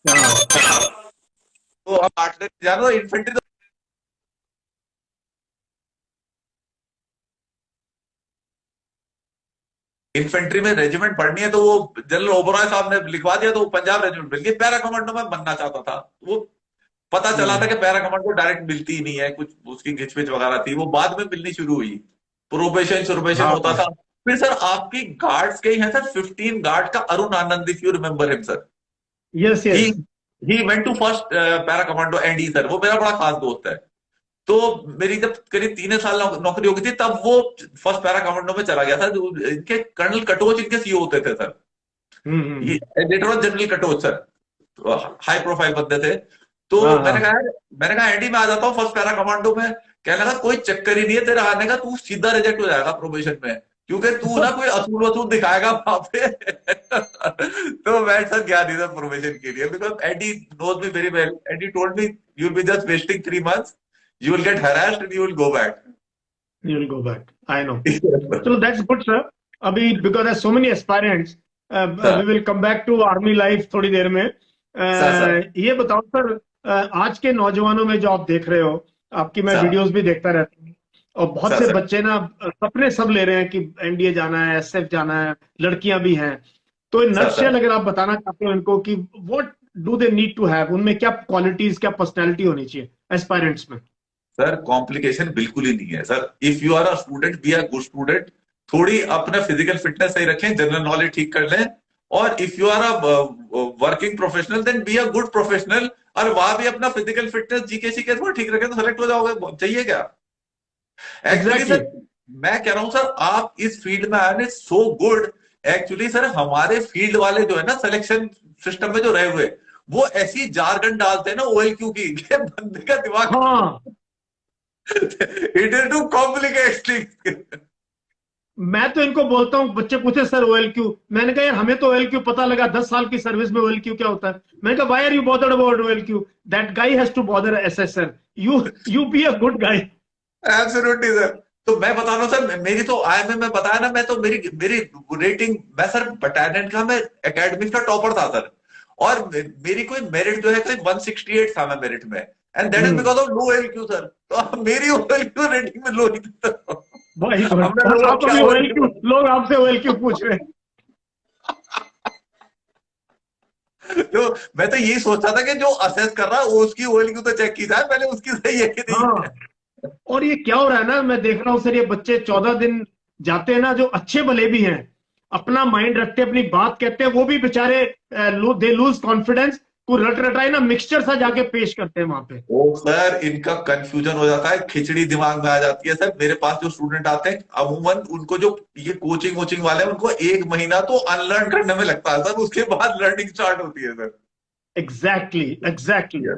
हाँ. तो अब आर्टिलरी जानो, इन्फेंट्री इन्फेंट्री में रेजिमेंट पढ़नी है, तो वो जनरल ओबरॉय साहब ने लिखवा दिया, तो वो पंजाब रेजिमेंट मिल गई. पैरा कमांडो में बनना चाहता था. वो पता चला था कि पैरा कमांडो डायरेक्ट मिलती ही नहीं है, कुछ उसकी घिचपिच वगैरह थी. वो बाद में मिलनी शुरू हुई. प्रोबेशन हाँ. होता था. फिर सर आपकी गार्ड्स के ही हैं सर 15 गार्ड का Arun Anand, if you remember him sir. Yes he yes. He went to first para commando and he sir. वो मेरा बड़ा खास दोस्त है. तो मेरी जब करीब 3 साल नौकरी हो गई थी, तब वो फर्स्ट पैरा कमांडो में चला गया था. इनके कर्नल कटोच इनके सीओ होते थे सर. ये later on general Katoch sir, high profile बंदे थे. तो हाँ. मैंने कहा एंडी मैं आ जाता हूँ फर्स्ट पैरा कमांडो में. कहने लगा कोई चक्कर ही नहीं है तेरा आने का, तू सीधा रिजेक्ट हो जाएगा प्रोबेशन में, क्योंकि तू ना कोई असूल वसूल दिखाएगा वहां पे. तो मैं सर गया नहीं था प्रोबेशन के लिए, because Andy knows me very well. Andy told me you will be just wasting 3 months, you will get harassed and you will go back. You will go back. I know. So that's good, sir. अभी because there's so many aspirants, we will come back to army life थोड़ी देर में. Sir sir ये बताओ sir, आज के नौजवानों में जो आप देख रहे हो, आपकी मैं सर वीडियोस भी देखता रहता हूँ, और बहुत सर से सर बच्चे ना सपने सब ले रहे हैं कि एनडीए जाना है, एसएफ जाना है, लड़कियां भी हैं। तो इन सर सर नटशेल अगर आप बताना चाहते हो इनको कि what do they need to have, उनमें क्या क्वालिटीज, क्या पर्सनैलिटी होनी चाहिए एस्पायरेंट्स में? सर कॉम्प्लिकेशन बिल्कुल ही नहीं है sir. If you are a student, be a good student. थोड़ी अपना फिजिकल फिटनेस सही रखें, जनरल नॉलेज ठीक कर लें। और if you are a working professional, then be a good professional. और वहां भी अपना फिजिकल फिटनेस जीके सीके थोड़ा ठीक रखें तो सेलेक्ट हो जाओगे। चाहिए क्या? एक्चुअली एग्जैक्टली सर, मैं कह रहा हूं सर, आप इस फील्ड में आए सो गुड। एक्चुअली सर, हमारे फील्ड वाले जो है ना, सिलेक्शन सिस्टम में जो रहे हुए, वो ऐसी जारगन डालते हैं ना ओएलक्यू की, कि बंदे का दिमाग हाँ। It is too complicate. मैं तो इनको बोलता हूँ, बच्चे पूछे सर ओएलक्यू, मैंने कहा यार हमें तो ओएलक्यू पता लगा 10 साल की सर्विस में ओएलक्यू क्या होता है। मैंने कहा why are you bothered about OLQ, that guy has to bother SSR, you be a good guy. Absolutely sir. तो मैं बता रहा हूँ सर, मेरी तो आईएमए में बताया ना, मैं तो मेरी मेरी रेटिंग, मैं सर बटालियन का, मैं एकेडमिक का टॉपर था सर। और मेरी कोई मेरिट जो है कोई 168 था मैं मेरिट में। And that is hmm. Because of low LQ sir. तो अब मेरी ओएलक्यू रेटिंग में लो ही थी सर। वेरी गुड, हमने और लोगों आप क्या अभी ओएलक्यू, ओएलक्यू। लोग आपसे ओएलक्यू पूछ रहे हैं। तो मैं तो यही सोचता था कि जो असेस कर रहा है वो उसकी ओएलक्यू तो चेक की जाए पहले, उसकी सही है कि नहीं है। हाँ, और ये क्या हो रहा है ना, मैं देख रहा हूँ सर, ये बच्चे 14 दिन जाते हैं ना, जो अच्छे भले भी हैं, अपना माइंड रखते हैं, अपनी बात कहते हैं, वो भी बेचारे दे लूज कॉन्फिडेंस, को रट रटाई ना मिक्सचर सा जाके पेश करते हैं वहां पे। वो सर, इनका कंफ्यूजन हो जाता है, खिचड़ी दिमाग में आ जाती है सर। मेरे पास जो स्टूडेंट आते हैं अमूमन, उनको जो ये कोचिंग वोचिंग वाले हैं, उनको 1 महीना तो अनलर्न करने में लगता है सर, उसके बाद लर्निंग स्टार्ट होती है sir. Exactly exactly. Yes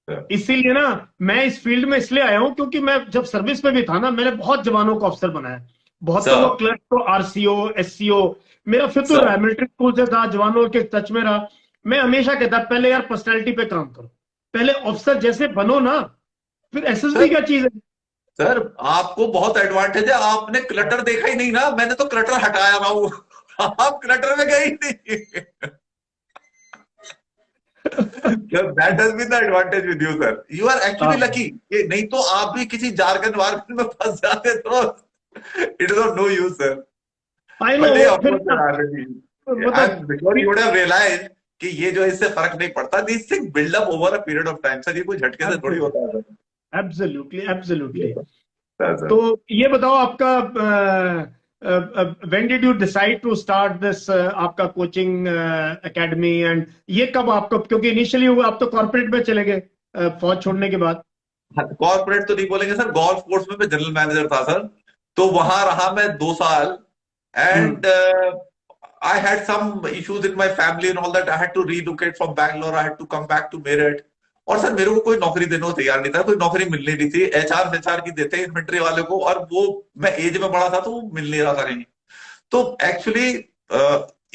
sir. इसीलिए ना मैं इस फील्ड में इसलिए आया हूं, क्योंकि मैं जब सर्विस में भी था ना, मैंने बहुत जवानों को अफसर बनाया, बहुतों को सर क्लर्क को आरसीओ एससीओ। मेरा फितूर रहा सर है, मिलिट्री स्कूल से था, जवानों के टच में रहा। मैं हमेशा कहता पहले यार पर्सनैलिटी पे काम करो, पहले ऑफिसर जैसे बनो ना, फिर एसएसबी सर क्या चीज है। सर आपको बहुत एडवांटेज है, आपने क्लटर देखा ही नहीं ना, मैंने तो क्लटर हटाया ना वो। आप क्लटर में गए ही नहीं। That has been the advantage with you sir. You are actually हाँ, लकी। नहीं तो आप भी किसी जारगन वार्गन में फंस जाते तो it is of no use sir. I know. But ये फिर ऑफकोर्स ना, सर, आई एम मतलब because you would have realise कि ये जो, इससे फर्क नहीं पड़ता, this thing build up over a period of time sir. ये कोई झटके से थोड़ी होता है एब्सोल्युटली एब्सोल्युटली। सर। तो ये बताओ आपका, when did you decide to start this आपका कोचिंग एकेडमी, एंड ये कब आपको, क्योंकि इनिशियली आप तो कॉर्पोरेट में चले गए फौज छोड़ने के बाद। कॉर्पोरेट तो नहीं बोलेंगे सर, गोल्फ कोर्स में मैं जनरल मैनेजर था सर। तो वहां रहा मैं 2 साल। Hmm. And I had some issues in my family and all that. I had to relocate from Bangalore. I had to come back to Meerut. और sir मेरे को कोई नौकरी देने को तैयार नहीं था, कोई नौकरी मिल नहीं रही थी। एचआर की देते हैं इन्वेंट्री वाले को, और वो मैं एज में बड़ा था तो वो मिल नहीं रहा था कहीं। तो actually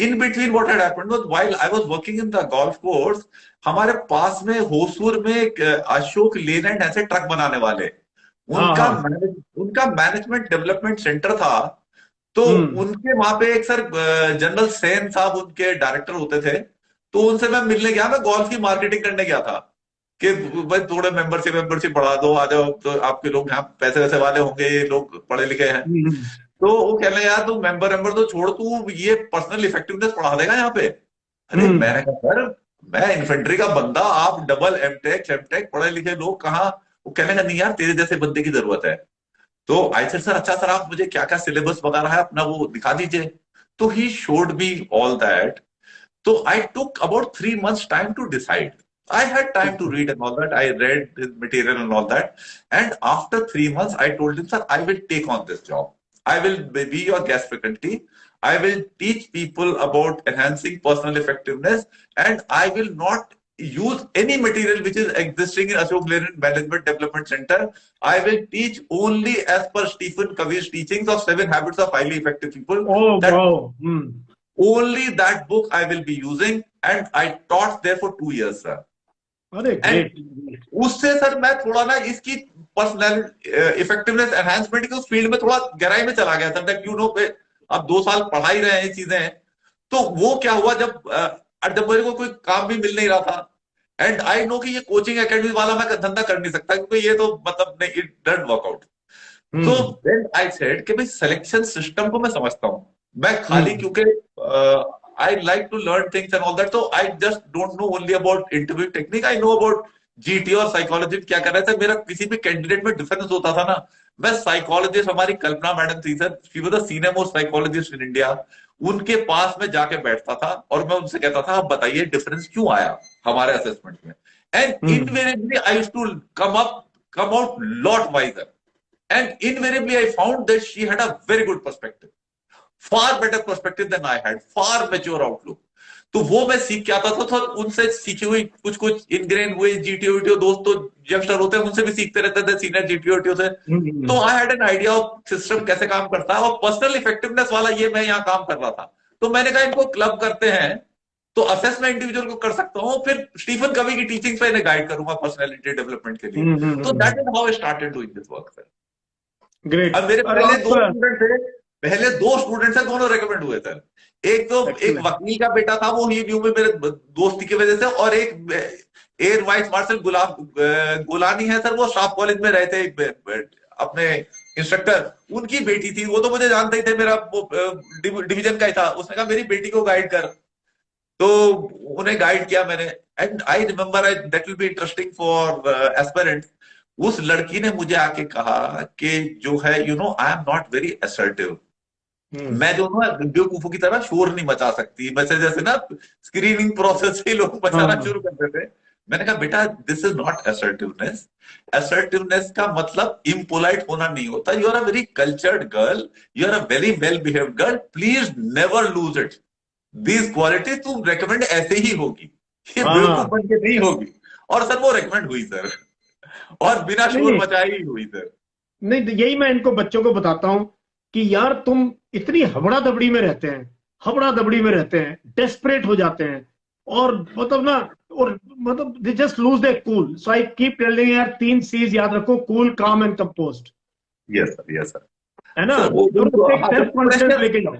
in between what had happened was, while I was working in the golf course, हमारे पास में होसूर में एक अशोक लेलैंड ऐसे ट्रक बनाने वाले, हाँ उनका हाँ। उनका मैनेजमेंट डेवलपमेंट सेंटर था। तो हम्म। उनके वहां पे एक सर जनरल सेन साहब उनके डायरेक्टर होते थे। तो उनसे मैं मिलने गया, मैं गोल्फ की मार्केटिंग करने गया था कि भाई थोड़े मेंबरशिप मेंबरशिप बढ़ा दो, आ जाओ, तो आपके लोग यहाँ पैसे वैसे वाले होंगे, ये लोग पढ़े लिखे हैं। हम्म। तो वो कह रहे यार तू मेंबर मेंबर तो छोड़, तू ये पर्सनल इफेक्टिवनेस पढ़ा देगा यहाँ पे। अरे हम्म। मैंने कहा सर, मैं इन्फेंट्री का बंदा, आप डबल एमटेक एमटेक पढ़े लिखे लोग कहाँ। वो कहने का नहीं यार, तेरे जैसे बंदे की जरूरत है। तो आई सेड सर, अच्छा सर, आप मुझे क्या क्या सिलेबस वगैरह है अपना वो दिखा दीजिए। तो he showed me all that. तो I took about 3 months time to decide. I had time to read and all that. I read his material and all that. And after 3 months, I told him, sir, I will take on this job. I will be your guest faculty. I will teach people about enhancing personal effectiveness, and I will not use any material which is existing in Ashok Leyland Management Development Center. I will teach only as per Stephen Covey's teachings of 7 Habits of Highly Effective People. Oh That wow. only that book I will be using, and I taught there for 2 years, sir. अरे And great. उससे sir मैं थोड़ा ना इसकी personal effectiveness enhancement की उस field में थोड़ा गहराई में चला गया सर। दैट यू नो, अब 2 साल पढ़ा ही रहे हैं ये चीजें। तो वो क्या हुआ, जब और जब मेरे को कोई काम भी मिल नहीं रहा था, एंड आई नो कि ये कोचिंग एकेडमी वाला मैं धंधा कर नहीं सकता, क्योंकि ये तो मतलब नहीं, इट डजंट वर्क आउट। तो हम्म देन आई सेड कि भाई सिलेक्शन सिस्टम को मैं समझता हूँ, मैं खाली हम्म क्योंकि I like to learn things and all that, तो I just don't know only about interview technique, I know about GT और साइकोलॉजी क्या कर रहे थे। मेरा किसी भी कैंडिडेट में डिफरेंस होता था ना, मैं साइकोलॉजिस्ट, हमारी कल्पना मैडम थी sir, she was the senior most psychologist in India, उनके पास में जाके बैठता था और मैं उनसे कहता था, आप बताइए डिफरेंस क्यों आया हमारे असेसमेंट में, and hmm invariably I used to come out lot wiser, and invariably I found that she had a very good perspective, far better perspective than I had, far mature outlook। तो वो मैं सीख के आता था, तो उनसे सीखी हुई कुछ कुछ इनग्रेन हुए जीटीओ वीटीओ दोस्त तो यंगस्टर होते हैं, उनसे भी सीखते रहते थे, सीनियर जीटीओ वीटीओ से। हम्म तो I had an idea of system कैसे काम करता है, और पर्सनल इफेक्टिवनेस वाला ये मैं यहाँ काम कर रहा था। तो मैंने कहा इनको क्लब करते हैं, तो असेस मैं इंडिविजुअल को कर सकता हूँ, फिर स्टीफन कवी की टीचिंग पे इन्हें गाइड करूंगा पर्सनैलिटी डेवलपमेंट के लिए। तो that is how I started doing this work. Great. अब मेरे और पहले आप दो स्टूडेंट थे, पहले दो स्टूडेंट थे, दोनों रेकमेंड हुए थे। एक तो एक एक्सीलेंट। वकील का बेटा था, वो ही न्यू में मेरे दोस्ती की वजह से, और एक एयर वाइस मार्शल गुलाब गोलानी है सर, वो स्टाफ कॉलेज में रहे थे, अपने इंस्ट्रक्टर, उनकी बेटी थी, वो तो मुझे जानते ही थे, मेरा डिवीजन का ही था। उसने कहा मेरी बेटी को गाइड कर, तो उन्हें गाइड किया मैंने। And I remember that will be interesting for aspirant. उस लड़की ने मुझे आके कहा कि जो है you know I am not very assertive, hmm मैं जो ना बेवकूफों की तरह शोर नहीं मचा सकती, वैसे जैसे ना स्क्रीनिंग प्रोसेस से लोग मचाना हाँ शुरू कर देते। मैंने कहा बेटा this is not assertiveness, assertiveness का मतलब इम्पोलाइट होना नहीं होता, you are a very cultured girl, you are a very well behaved girl, please never lose it, these quality तुम रेकमेंड ऐसे ही होगी, ये बेवकूफ हाँ। बन के नहीं होगी। और सर वो रेकमेंड हुई सर, और बिना शोर नहीं मचाए ही हुई सर। नहीं, तो यही मैं इनको बच्चों को बताता हूं कि यार तुम इतनी हबड़ा दबड़ी में रहते हैं, हबड़ा दबड़ी में रहते हैं, डेस्परेट हो जाते हैं, और मतलब ना, और मतलब they just lose their cool. So I keep telling यार, 3 C's याद रखो, कूल, काम and composed. Yes sir, yes sir. है ना? सर वो और उनको, एक हाँ सर, सेल्फ कॉन्फिडेंस प्रेशर, लेके जाओ।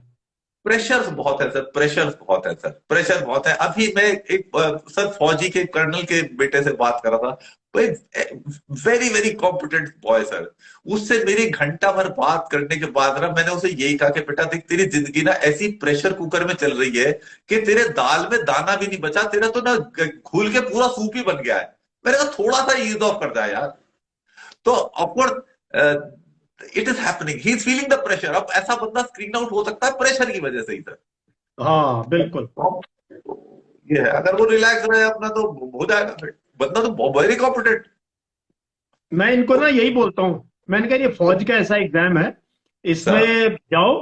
प्रेशर्स बहुत है सर, प्रेशर्स बहुत है सर, प्रेशर बहुत है। अभी मैं एक सर फौजी के कर्नल के बेटे से बात कर रहा था, very very competent boy sir, उससे मेरी घंटा भर बात करने के बाद ना मैंने उसे यही कहा कि बेटा देख, तेरी जिंदगी ना ऐसी प्रेशर कुकर में चल रही है कि तेरे दाल में दाना भी नहीं बचा, तेरा तो ना घुल के पूरा सूप ही बन गया है। मैंने कहा थोड़ा सा ईज ऑफ कर जाए यार। तो upward it is happening, he is feeling the pressure. अब ऐसा बंदा स्क्रीन आउट हो सकता है प्रेशर की वजह से ही सर। हाँ बिल्कुल। ये है, अगर वो रिलैक्स रहे अपना तो हो जाएगा फिर, बंदा तो वेरी कॉम्पिटेंट। मैं इनको ना यही बोलता हूँ, मैंने कहा ये फौज का ऐसा एग्जाम है, सर इसमें जाओ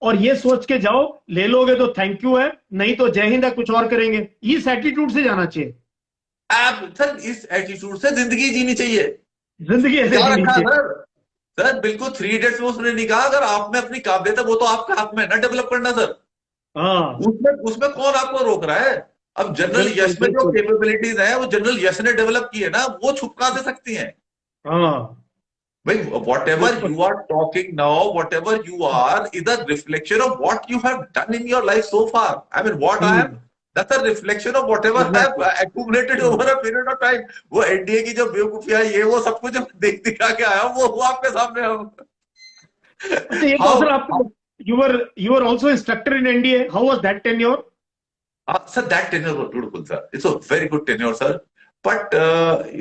और ये सोच के जाओ, ले लोगे तो थैंक यू है, नहीं तो जय हिंद है, कुछ और करेंगे। इस एटीट्यूड से जाना चाहिए। आप सर इस एटीट्यूड से जिंदगी जीनी चाहिए। जिंदगी ऐसे क्या जीनी रखा है चाहिए। सर, सर बिल्कुल थ्री इडियट्स में उसने नहीं कहा, अगर आप में अपनी काबिलियत है वो तो आपके हाथ में है ना डेवलप करना सर। हाँ उसमें उसमें कौन आपको रोक रहा है? अब जनरल बिल्कुल यश में जो बिल्कुल। कैपेबिलिटीज है वो जनरल यश ने डेवलप की है ना, वो छुपका दे सकती हैं हाँ भाई। वॉट एवर बिल्कुल। You are talking now, whatever you are is a reflection of what you have done in your life so far. I mean what I am, hmm that's a reflection of whatever I have exactly. Accumulated over a period of time. वो NDA की जो बेवकूफियां ये वो सब कुछ देख दिखा के आया हूं, वो आपके सामने हम अच्छा ये तो सर, हाउ। आपको you were also instructor in NDA. How was that tenure? Sir, that tenure was beautiful, sir. It's a very good tenure, sir. But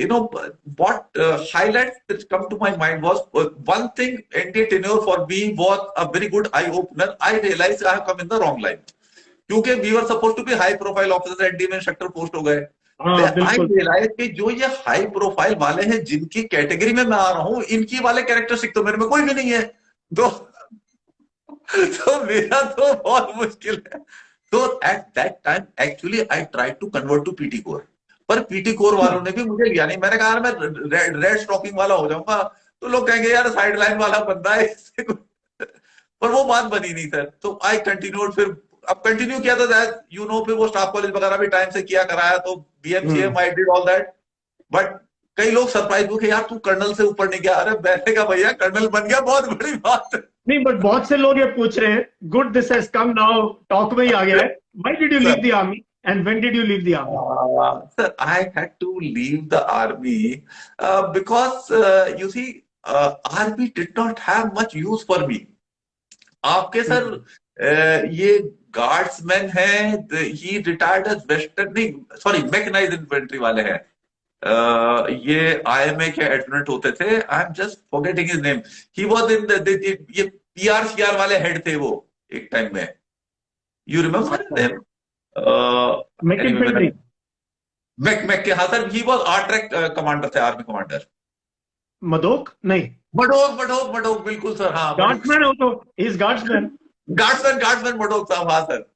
you know what highlights that come to my mind was one thing. NDA tenure for me was a very good eye opener. I realized I have come in the wrong line. क्योंकि we were supposed to be high profile officers, NDA में instructor post हो गए। हाँ आई बिल्कुल। Realise कि जो ये high profile वाले हैं जिनकी कैटेगरी में मैं आ रहा हूँ, इनकी वाले कैरेक्टरिस्टिक तो मेरे में कोई भी नहीं है। तो तो मेरा तो बहुत मुश्किल है। तो at that time actually I try to convert to PT corps, पर पीटी कोर वालों ने भी मुझे लिया नहीं। मैंने कहा यार मैं रेड स्टॉकिंग वाला हो जाऊंगा, तो लोग कहेंगे यार साइड लाइन वाला बंदा है इससे पर वो बात बनी नहीं सर। तो आई कंटिन्यूड, फिर अब कंटिन्यू किया था यू नो, फिर वो स्टाफ कॉलेज वगैरह भी टाइम से किया कराया, तो hmm BMCM I did all that. But कई लोग सरप्राइज हुए यार तू कर्नल से ऊपर नहीं गया। अरे बैठे का भैया, कर्नल बन गया, बहुत बड़ी बात है। नहीं, बट बहुत से लोग ये पूछ रहे हैं, good this has come now, talk में ही आ गया है, why did you leave the army And when did you leave the army? Sir, I had to leave the army because you see, army did not have much use for me. आपके sir Hmm. ये guardsman है, he retired as western, नहीं sorry, mechanised infantry वाले हैं। ये IMA के admiral होते थे, I am just forgetting his name. He was in ये पीआर वाले हेड थे वो एक टाइम में। यू रिमेम्बर हिज अच्छा, name? Mac infantry. Mac Mac के, हाँ sir, he was our track commander थे, आर्मी कमांडर। मदोक नहीं, मडोक मडोक मडोक, बिल्कुल सर, हाँ मडोक। गार्ड्समैन हो तो, इज गार्ड्समैन। गार्ड्समैन गार्ड्समैन मडोक साहब, हाँ सर।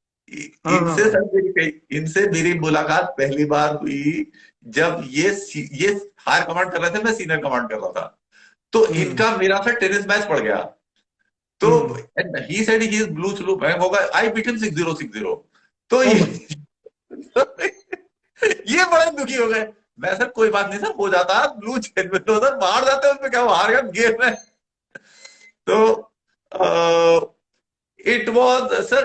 हाँ हाँ इनसे हाँ। सर इनसे मेरी मुलाकात पहली बार हुई जब ये हायर कमांड कर रहे थे, मैं सीनियर कमांड कर रहा था। तो हम्म इनका मेरा सर टेनिस मैच पड़ गया। तो hmm. He said he is blue चलू, मैं होगा, आई बीट हिम 6-0 6-0। तो ओ ये भाई। ये बड़े दुखी हो गए। मैं सर कोई बात नहीं सर, हो जाता, ब्लू चेन में तो सर बाहर जाते हैं, उसमें क्या, वो हार गया गेम में। तो इट वाज सर,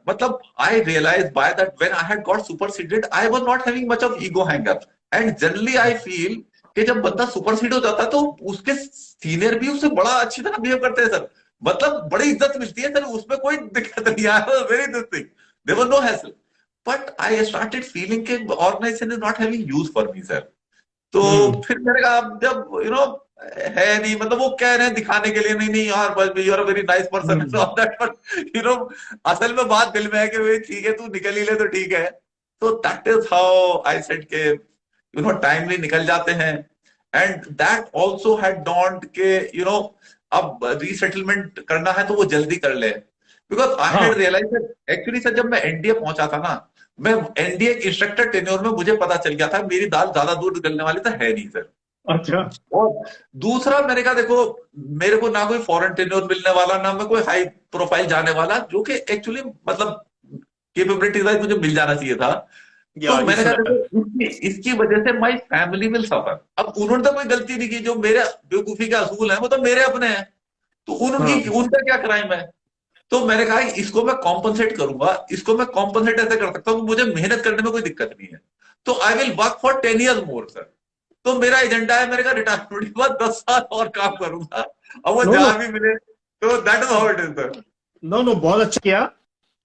मतलब I realise by that when I had got superseded, I was not having much of ego hanger. And generally I feel कि जब बंदा सुपरसीड हो जाता है तो उसके सीनियर भी उससे बड़ा अच्छी तरह बिहेव करते हैं सर, मतलब बड़ी इज्जत मिलती है सर, उसमें कोई दिक्कत नहीं है, very this thing, there was no hassle. But I started feeling कि organisation is not having use for me sir. तो हम्म फिर मैंने कहा, अब जब है नहीं, मतलब वो कह रहे हैं दिखाने के लिए, नहीं नहीं यार बस you are a very nice person hmm of that, but असल में बात दिल में है कि भाई ठीक है, तू निकल ही ले तो ठीक है। तो that is how I said के टाइमली निकल जाते हैं। And that also had don't के अब रीसेटलमेंट करना है तो वो जल्दी कर ले, बिकॉज आई हाँ। हैड रियलाइज एक्चुअली सर, जब मैं एनडीए पहुंचा था ना, मैं एनडीए इंस्ट्रक्टर टेन्योर में मुझे पता चल गया था मेरी दाल ज्यादा दूर निकलने वाली तो है नहीं सर। अच्छा। और दूसरा मैंने कहा देखो, मेरे को ना कोई फॉरेन टेन्योर मिलने वाला, ना मैं कोई हाई प्रोफाइल जाने वाला, जो कि एक्चुअली मतलब कैपेबिलिटी वाइज मुझे मिल जाना चाहिए था। तो या यू मैंने कहा शुड देखो, हैव। इसकी वजह से माई फैमिली विल सफर। अब उन्होंने तो कोई गलती नहीं की, जो मेरे बेवकूफी के असूल हैं वो तो मेरे अपने हैं, तो उनकी हाँ। उनका क्या क्राइम है। तो मैंने कहा इसको मैं कॉम्पनसेट करूंगा, इसको मैं कॉम्पनसेट ऐसे कर सकता हूँ कि मुझे मेहनत करने में कोई दिक्कत नहीं है। तो I will work for 10 years more sir. तो मेरा एजेंडा है, मेरे का रिटायरमेंट के बाद 10 साल और काम करूंगा, अब वो नो नो जहां भी मिले। तो that is how it is sir. No no, बहुत अच्छा किया।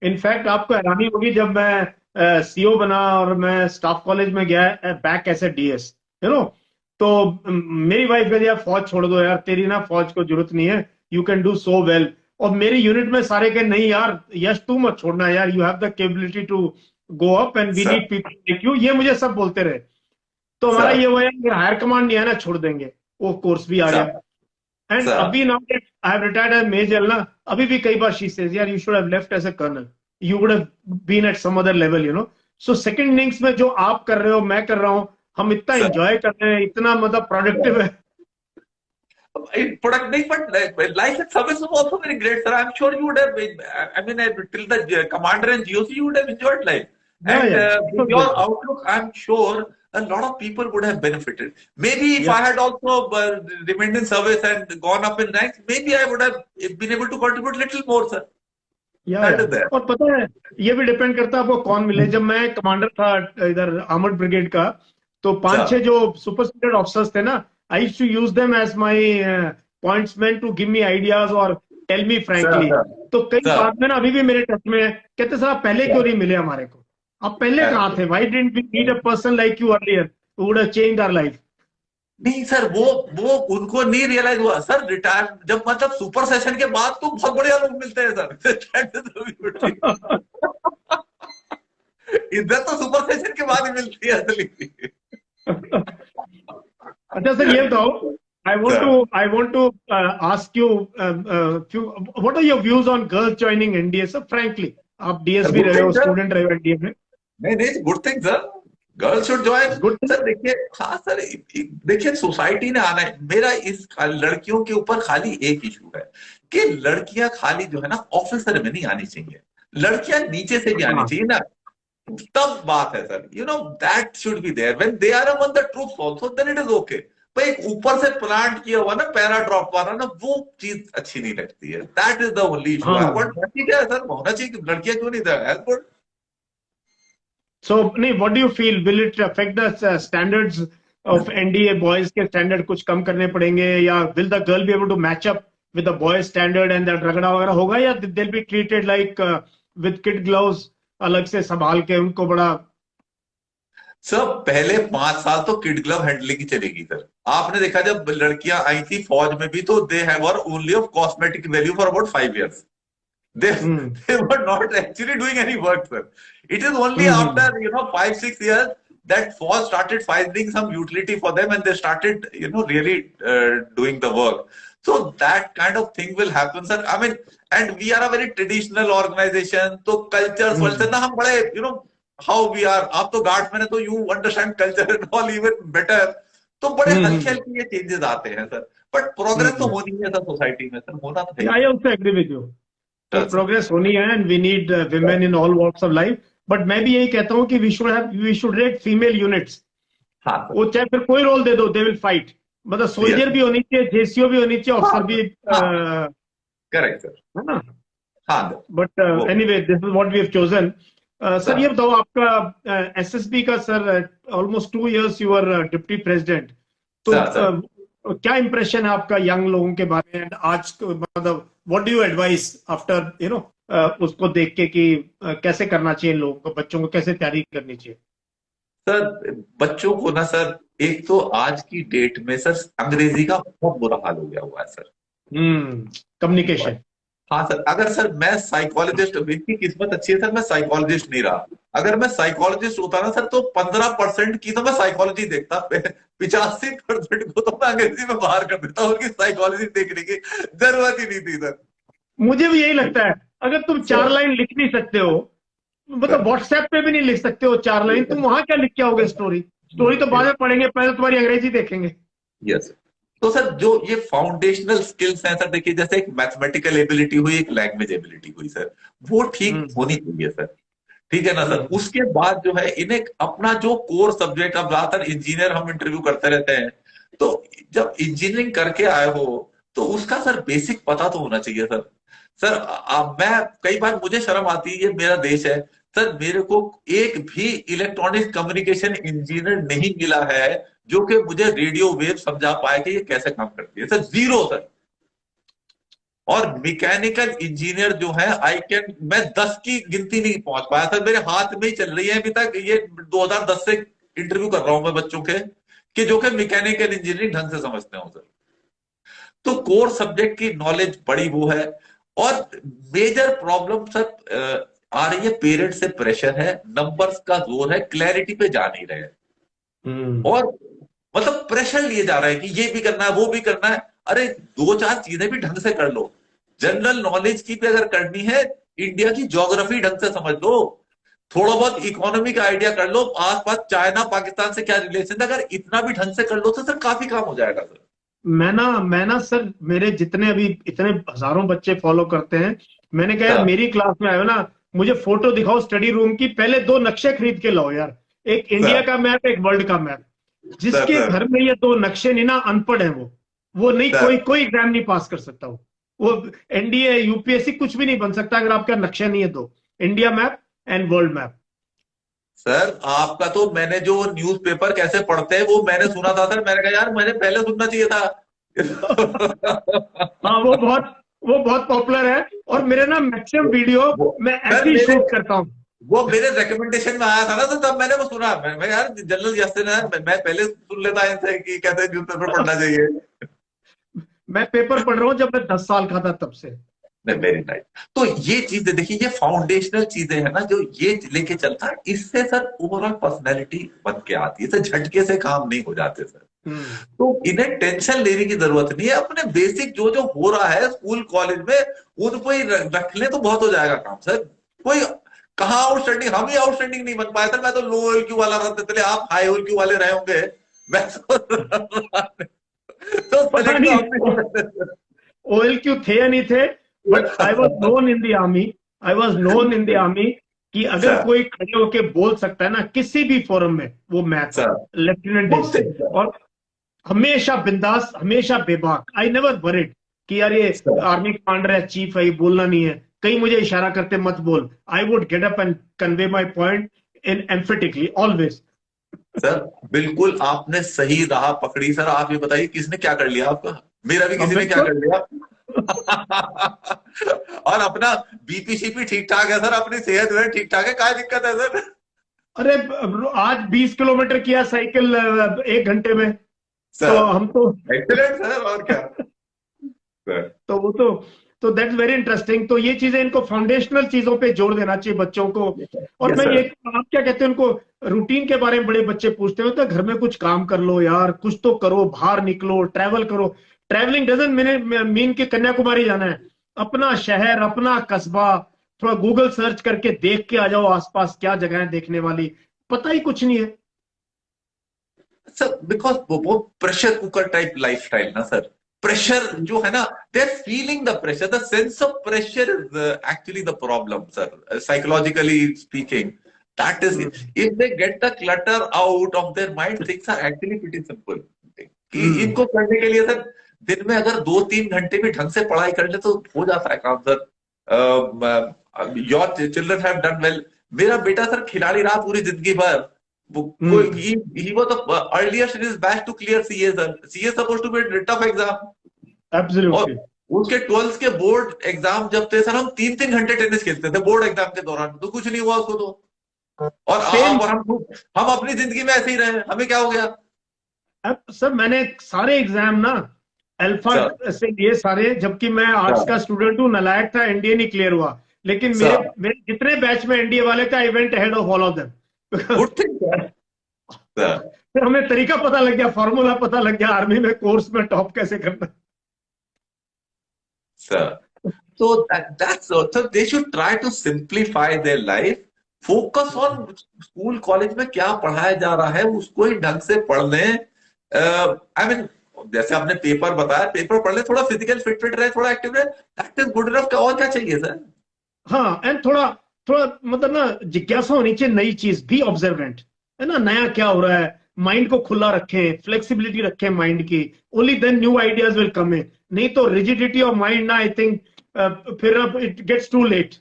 इनफैक्ट आपको हैरानी होगी, जब मैं सीओ बना और मैं स्टाफ कॉलेज में गया back as a DS, you know, तो मेरी वाइफ कहती यार फौज छोड़ दो यार, तेरी ना फौज को जरूरत नहीं है, you can do so well. और मेरी यूनिट में सारे कहे नहीं यार यश तू मत छोड़ना यार, you have the capability to go up and we sir need people like you, ये मुझे सब बोलते रहे। तो हमारा सर ये हुआ यार, हायर कमांड नहीं है ना, छोड़ देंगे। वो कोर्स भी आ गया। सर एंड सर अभी now that I have retired as major ना, अभी भी कई बार शी सेज यार you should have left as a colonel, you would have been at some other level, you know. So second innings में जो आप कर रहे हो, मैं कर रहा हूँ, हम इतना सर एंजॉय कर रहे हैं, इतना मतलब प्रोडक्टिव है। product नहीं, but life at service was also very great, sir. I'm sure you would have been, I mean, till the commander and GOC, you would have enjoyed life. या And या with your outlook, I'm sure a lot of people would have benefited. Maybe if या I had also remained in service and gone up in ranks, maybe I would have been able to contribute little more, sir. या That is there. और पता है, ये भी depend करता है आपको कौन मिले। जब मैं कमांडर था इधर आर्मर्ड ब्रिगेड का, तो पांच छह Sir, जो सुपर सीनियर ऑफिसर्स थे ना, I used to use them as my pointsman to give me ideas और tell me sir, frankly. sir, तो कई sir. बाद में ना अभी भी मेरे टच में है, कहते सर आप पहले क्यों नहीं मिले हमारे को, आप पहले कहाँ थे, why didn't we need a person like you earlier who would have changed our life. नहीं सर, वो उनको नहीं रियलाइज हुआ सर, रिटायर जब मतलब सुपर सेशन के बाद तो बहुत बढ़िया लोग मिलते हैं sir. That is the beauty. इज्जत तो सुपर सेशन के बाद ही मिलती है असली। अच्छा सर ये बताओ, sir I want to ask you what are your views on girls joining NDA sir, frankly, आप डीएस भी गुड रहे थिंग हो, सर, स्टूडेंट रहे हो एनडीए में। नहीं नहीं, good thing sir, girl should join. Good. Sir देखिए, हाँ सर, देखिए सोसाइटी ने आना है। मेरा इस लड़कियों के ऊपर खाली एक इशू है कि लड़कियां खाली जो है ना ऑफिसर में नहीं आनी चाहिए, लड़कियां नीचे से भी आनी हाँ चाहिए ना, तब बात है sir. That should be there when they are among the troops also, then it is okay. भाई एक ऊपर से प्लांट किया हुआ ना पैरा ड्रॉप वाला ना, वो चीज अच्छी नहीं लगती है। That is the only issue. I हाँ वांट, ठीक है सर, होना चाहिए कि लड़कियां क्यों नहीं देयर, गुड। सो नहीं, what do you feel, will it affect the standards of NDA? Boys के स्टैंडर्ड कुछ कम करने पड़ेंगे, या will the girl be able to match up with the boy standard and that रगड़ा वगैरह होगा, या they will be treated like with kid gloves, अलग से संभाल के उनको बड़ा? सर पहले 5 साल तो किड ग्लव हैंडलिंग ही चलेगी सर। आपने देखा जब लड़कियां आई थी फौज में भी, तो they have only of cosmetic value for about 5 years। They, hmm they were not actually doing any work, sir. It is only hmm after, 5-6 years that FOSS started finding some utility for them, and they started, really doing the work. So that kind of thing will happen, sir. I mean, and we are a very traditional organization. So cultures, हम्म ना हम बड़े, how we are. आप तो guards में, तो you understand culture and all even better. तो बड़े हल्के हम्म हल्के ये चेंजेस आते हैं सर। बट प्रोग्रेस तो हम्म होनी है सर, सोसाइटी में सर, होना तो है I he also agree with you कि सर। प्रोग्रेस होनी है, and we need women in all walks of life. But मैं भी यही कहता हूँ कि we should rate female units. हाँ सर। वो चाहे फिर कोई रोल दे दो, दे विल फाइट। मतलब यस। सोल्जर भी होनी चाहिए, जेसीओ भी होनी चाहिए, हाँ ऑफिसर भी, हाँ, करेक्ट सर। है ना? हाँ सर। बट वो anyway, this is what we have chosen. Sir ये सर बताओ, आपका एसएसबी का, sir almost 2 years you are deputy president, तो सर क्या इंप्रेशन है आपका यंग लोगों के बारे में? आज मतलब what do you advice after उसको देख के कि कैसे करना चाहिए इन लोगों को, बच्चों को कैसे तैयारी करनी चाहिए? सर बच्चों को ना सर, एक तो आज की डेट में सर अंग्रेजी का बहुत बुरा हाल हो गया हुआ है सर। कम्युनिकेशन। हाँ सर, अगर सर मैं साइकोलॉजिस्ट, मेरी किस्मत अच्छी है सर, मैं साइकोलॉजिस्ट नहीं रहा। अगर मैं साइकोलॉजिस्ट होता ना सर, तो 15% की तो मैं साइकोलॉजी देखता, 85% को तो मैं अंग्रेजी में बाहर कर देता, उनकी साइकोलॉजी देखने की जरूरत ही नहीं थी सर। मुझे भी यही लगता है। अगर तुम चार सर लाइन लिख नहीं सकते हो, मतलब सर व्हाट्सएप पे भी नहीं लिख सकते हो 4 लाइन, तुम वहां क्या लिख के आओगे स्टोरी? स्टोरी तो बाद में पढ़ेंगे, पहले तुम्हारी अंग्रेजी देखेंगे। यस। तो सर जो ये फाउंडेशनल स्किल्स हैं सर, देखिए जैसे एक मैथमेटिकल एबिलिटी हुई, एक लैंग्वेज एबिलिटी हुई सर, वो ठीक हम्म होनी चाहिए सर। ठीक है ना सर? हम्म उसके बाद जो है इन्हें अपना जो कोर सब्जेक्ट, अब ज्यादातर इंजीनियर हम इंटरव्यू करते रहते हैं, तो जब इंजीनियरिंग करके आए हो तो उसका सर बेसिक पता तो होना चाहिए सर। सर मैं कई बार मुझे शर्म आती है, ये मेरा देश है सर, मेरे को एक भी इलेक्ट्रॉनिक कम्युनिकेशन इंजीनियर नहीं मिला है जो कि मुझे रेडियो वेव समझा पाए कि ये कैसे काम करती है सर, जीरो सर। और मैकेनिकल इंजीनियर जो है, मैं 10 की गिनती नहीं पहुंच पाया सर, मेरे हाथ में ही चल रही है अभी तक, ये 2010 से इंटरव्यू कर रहा हूं मैं बच्चों के, कि जो कि मैकेनिकल इंजीनियरिंग ढंग से समझते हो सर। तो कोर सब्जेक्ट की नॉलेज बड़ी वो है। और मेजर प्रॉब्लम सर आ रही है, पेरेंट से प्रेशर है, नंबर्स का जोर है, क्लैरिटी पे जा नहीं रहे हैं। हम्म और मतलब प्रेशर लिए जा रहे हैं कि ये भी करना है, वो भी करना है। अरे 2-4 चीजें भी ढंग से कर लो। जनरल नॉलेज की भी अगर करनी है, इंडिया की ज्योग्राफी ढंग से समझ लो, थोड़ा बहुत इकोनॉमी का आइडिया कर लो, आसपास चाइना पाकिस्तान से क्या रिलेशन है, अगर इतना भी ढंग से कर लो तो सर काफी काम हो जाएगा सर। मैं ना सर, मेरे जितने अभी इतने हजारों बच्चे फॉलो करते हैं, मैंने कहा यार सर मेरी क्लास में आयो ना, मुझे फोटो दिखाओ स्टडी रूम की, पहले 2 नक्शे खरीद के लाओ यार, एक इंडिया सर का मैप, एक वर्ल्ड का मैप। सर जिसके सर घर में ये 2 नक्शे नहीं ना, अनपढ़ है वो नहीं, कोई सर कोई एग्जाम नहीं पास कर सकता वो एनडीए यूपीएससी कुछ भी नहीं बन सकता अगर आपका नक्शा नहीं है तो, India map and world map. Sir आपका तो, मैंने जो न्यूज़पेपर कैसे पढ़ते हैं वो मैंने सुना था सर, मैंने कहा यार मैंने पहले सुनना चाहिए था। हाँ, वो बहुत पॉपुलर है, और मेरे ना मैक्सिमम वीडियो वो मैं सर ऐसे ही मेरे शूट करता हूँ। वो मेरे रिकमेंडेशन में आया था ना, तो तब मैंने वो सुना। मैं यार जनरल यस्टिन है, मैं पहले सुन लेता इनसे कि कहते हैं न्यूज़पेपर पढ़ना चाहिए। मैं पेपर पढ़ रहा हूँ जब मैं 10 साल का था तब से। Very nice. तो ये चीजें देखिए, ये फाउंडेशनल चीजें है ना जो ये लेके चलता है, इससे सर ओवरऑल पर्सनैलिटी बन के आती है सर, झटके से काम नहीं हो जाते सर। हम्म तो इन्हें टेंशन लेने की जरूरत नहीं है, अपने बेसिक जो जो हो रहा है स्कूल कॉलेज में उनको ही रख ले तो बहुत हो जाएगा काम सर। कोई कहाँ आउटस्टैंडिंग, हम ही आउटस्टैंडिंग नहीं बन पाए सर, मैं तो लो एलक्यू वाला रहते थे, आप हाई एलक्यू वाले रहे होंगे। मैं तो पता सेलेक्ट तो नहीं हम भी नहीं करते ओएलक्यू थे या नहीं थे, but I was known in the army, I was known in the army कि अगर सर कोई खड़े होके बोल सकता है ना किसी भी फोरम में, वो मैं था, सर लेफ्टिनेंट डे गुड से। Thing sir. और हमेशा बिंदास, हमेशा बेबाक, आई नेवर वरिड कि यार ये सर आर्मी कमांडर है, चीफ है, ये बोलना नहीं है, कहीं मुझे इशारा करते मत बोल। I would get up and convey my point in emphatically always. Sir बिल्कुल आपने सही राह पकड़ी सर। आप ये बताइए किसने क्या कर लिया आपका? मेरा भी अब किसी ने क्या बिल्कुल। कर लिया। और अपना बीपी शीपी ठीक ठाक है सर, अपनी सेहत वेहत ठीक ठाक है, क्या दिक्कत है सर? अरे आज 20 किलोमीटर किया साइकिल 1 घंटे में। तो सर हम तो एक्सीलेंट सर, और क्या सर। तो वो तो दैट्स वेरी इंटरेस्टिंग। तो ये चीजें इनको फाउंडेशनल चीजों पे जोर देना चाहिए बच्चों को। और यस मैं ये, सर। आप क्या कहते हैं उनको, रूटीन के बारे में बड़े बच्चे पूछते हैं तो घर में कुछ काम कर लो यार, कुछ तो करो, बाहर निकलो, ट्रैवल करो। ट्रैवलिंग डजंट मीन कि कन्याकुमारी जाना है। अपना शहर, अपना कस्बा, थोड़ा गूगल सर्च करके देख के आ जाओ आसपास क्या जगह है देखने वाली। पता ही कुछ नहीं है। सर बिकॉज वो प्रेशर कुकर टाइप लाइफस्टाइल ना सर। प्रेशर जो है ना, they are feeling the pressure, the sense of pressure is actually the problem sir, psychologically speaking. That is, hmm, if they get the clutter out of their mind, things are actually pretty simple. कि hmm, इनको करने के लिए sir, दिन में अगर 2-3 घंटे भी ढंग से पढ़ाई कर ले तो हो जाता है काम sir. Your children have done well. मेरा बेटा सर खिलाड़ी रहा पूरी जिंदगी भर। वो कोई, हम्म, he was the earliest in his batch to clear CA sir. CA is supposed to be a tough exam। और एब्सोल्युटली। उसके 12th के बोर्ड एग्जाम जब थे सर, हम 3-3 घंटे टेनिस खेलते थे बोर्ड एग्जाम के दौरान, तो कुछ नहीं हुआ उसको तो। और सेम। आप और हम अपनी जिंदगी में ऐसे ही रहे, हमें क्या हो गया अब सर मैंने सारे एग्जाम ना अल्फा सर? से लिए सारे, जबकि मैं आर्ट्स सर का स्टूडेंट हूँ, नालायक था, एनडीए नहीं क्लियर हुआ। लेकिन मेरे सर मेरे जितने बैच में एनडीए वाले थे, I went ahead of all of them. Good thing sir. Sir फिर हमें तरीका पता लग गया, फॉर्मूला पता लग गया, आर्मी में कोर्स में टॉप कैसे करना। Sir so that's so they should try to simplify their life, focus on school college में क्या पढ़ाया जा रहा है उसको ही ढंग से पढ़ लें। आई मीन जैसे आपने पेपर बताया, पेपर पढ़ ले, थोड़ा फिजिकल फिट रहे, थोड़ा एक्टिव रहे, दैट इज गुड इनफ। और क्या चाहिए सर? हाँ, एंड थोड़ा थोड़ा मतलब ना जिज्ञासा होनी चाहिए, नई चीज भी ऑब्जर्वेंट है ना, नया क्या हो रहा है। माइंड को खुला रखें, फ्लेक्सिबिलिटी रखें माइंड की। Only then new ideas will come in. नहीं तो रिजिडिटी ऑफ माइंड ना, आई थिंक फिर अब it gets too late.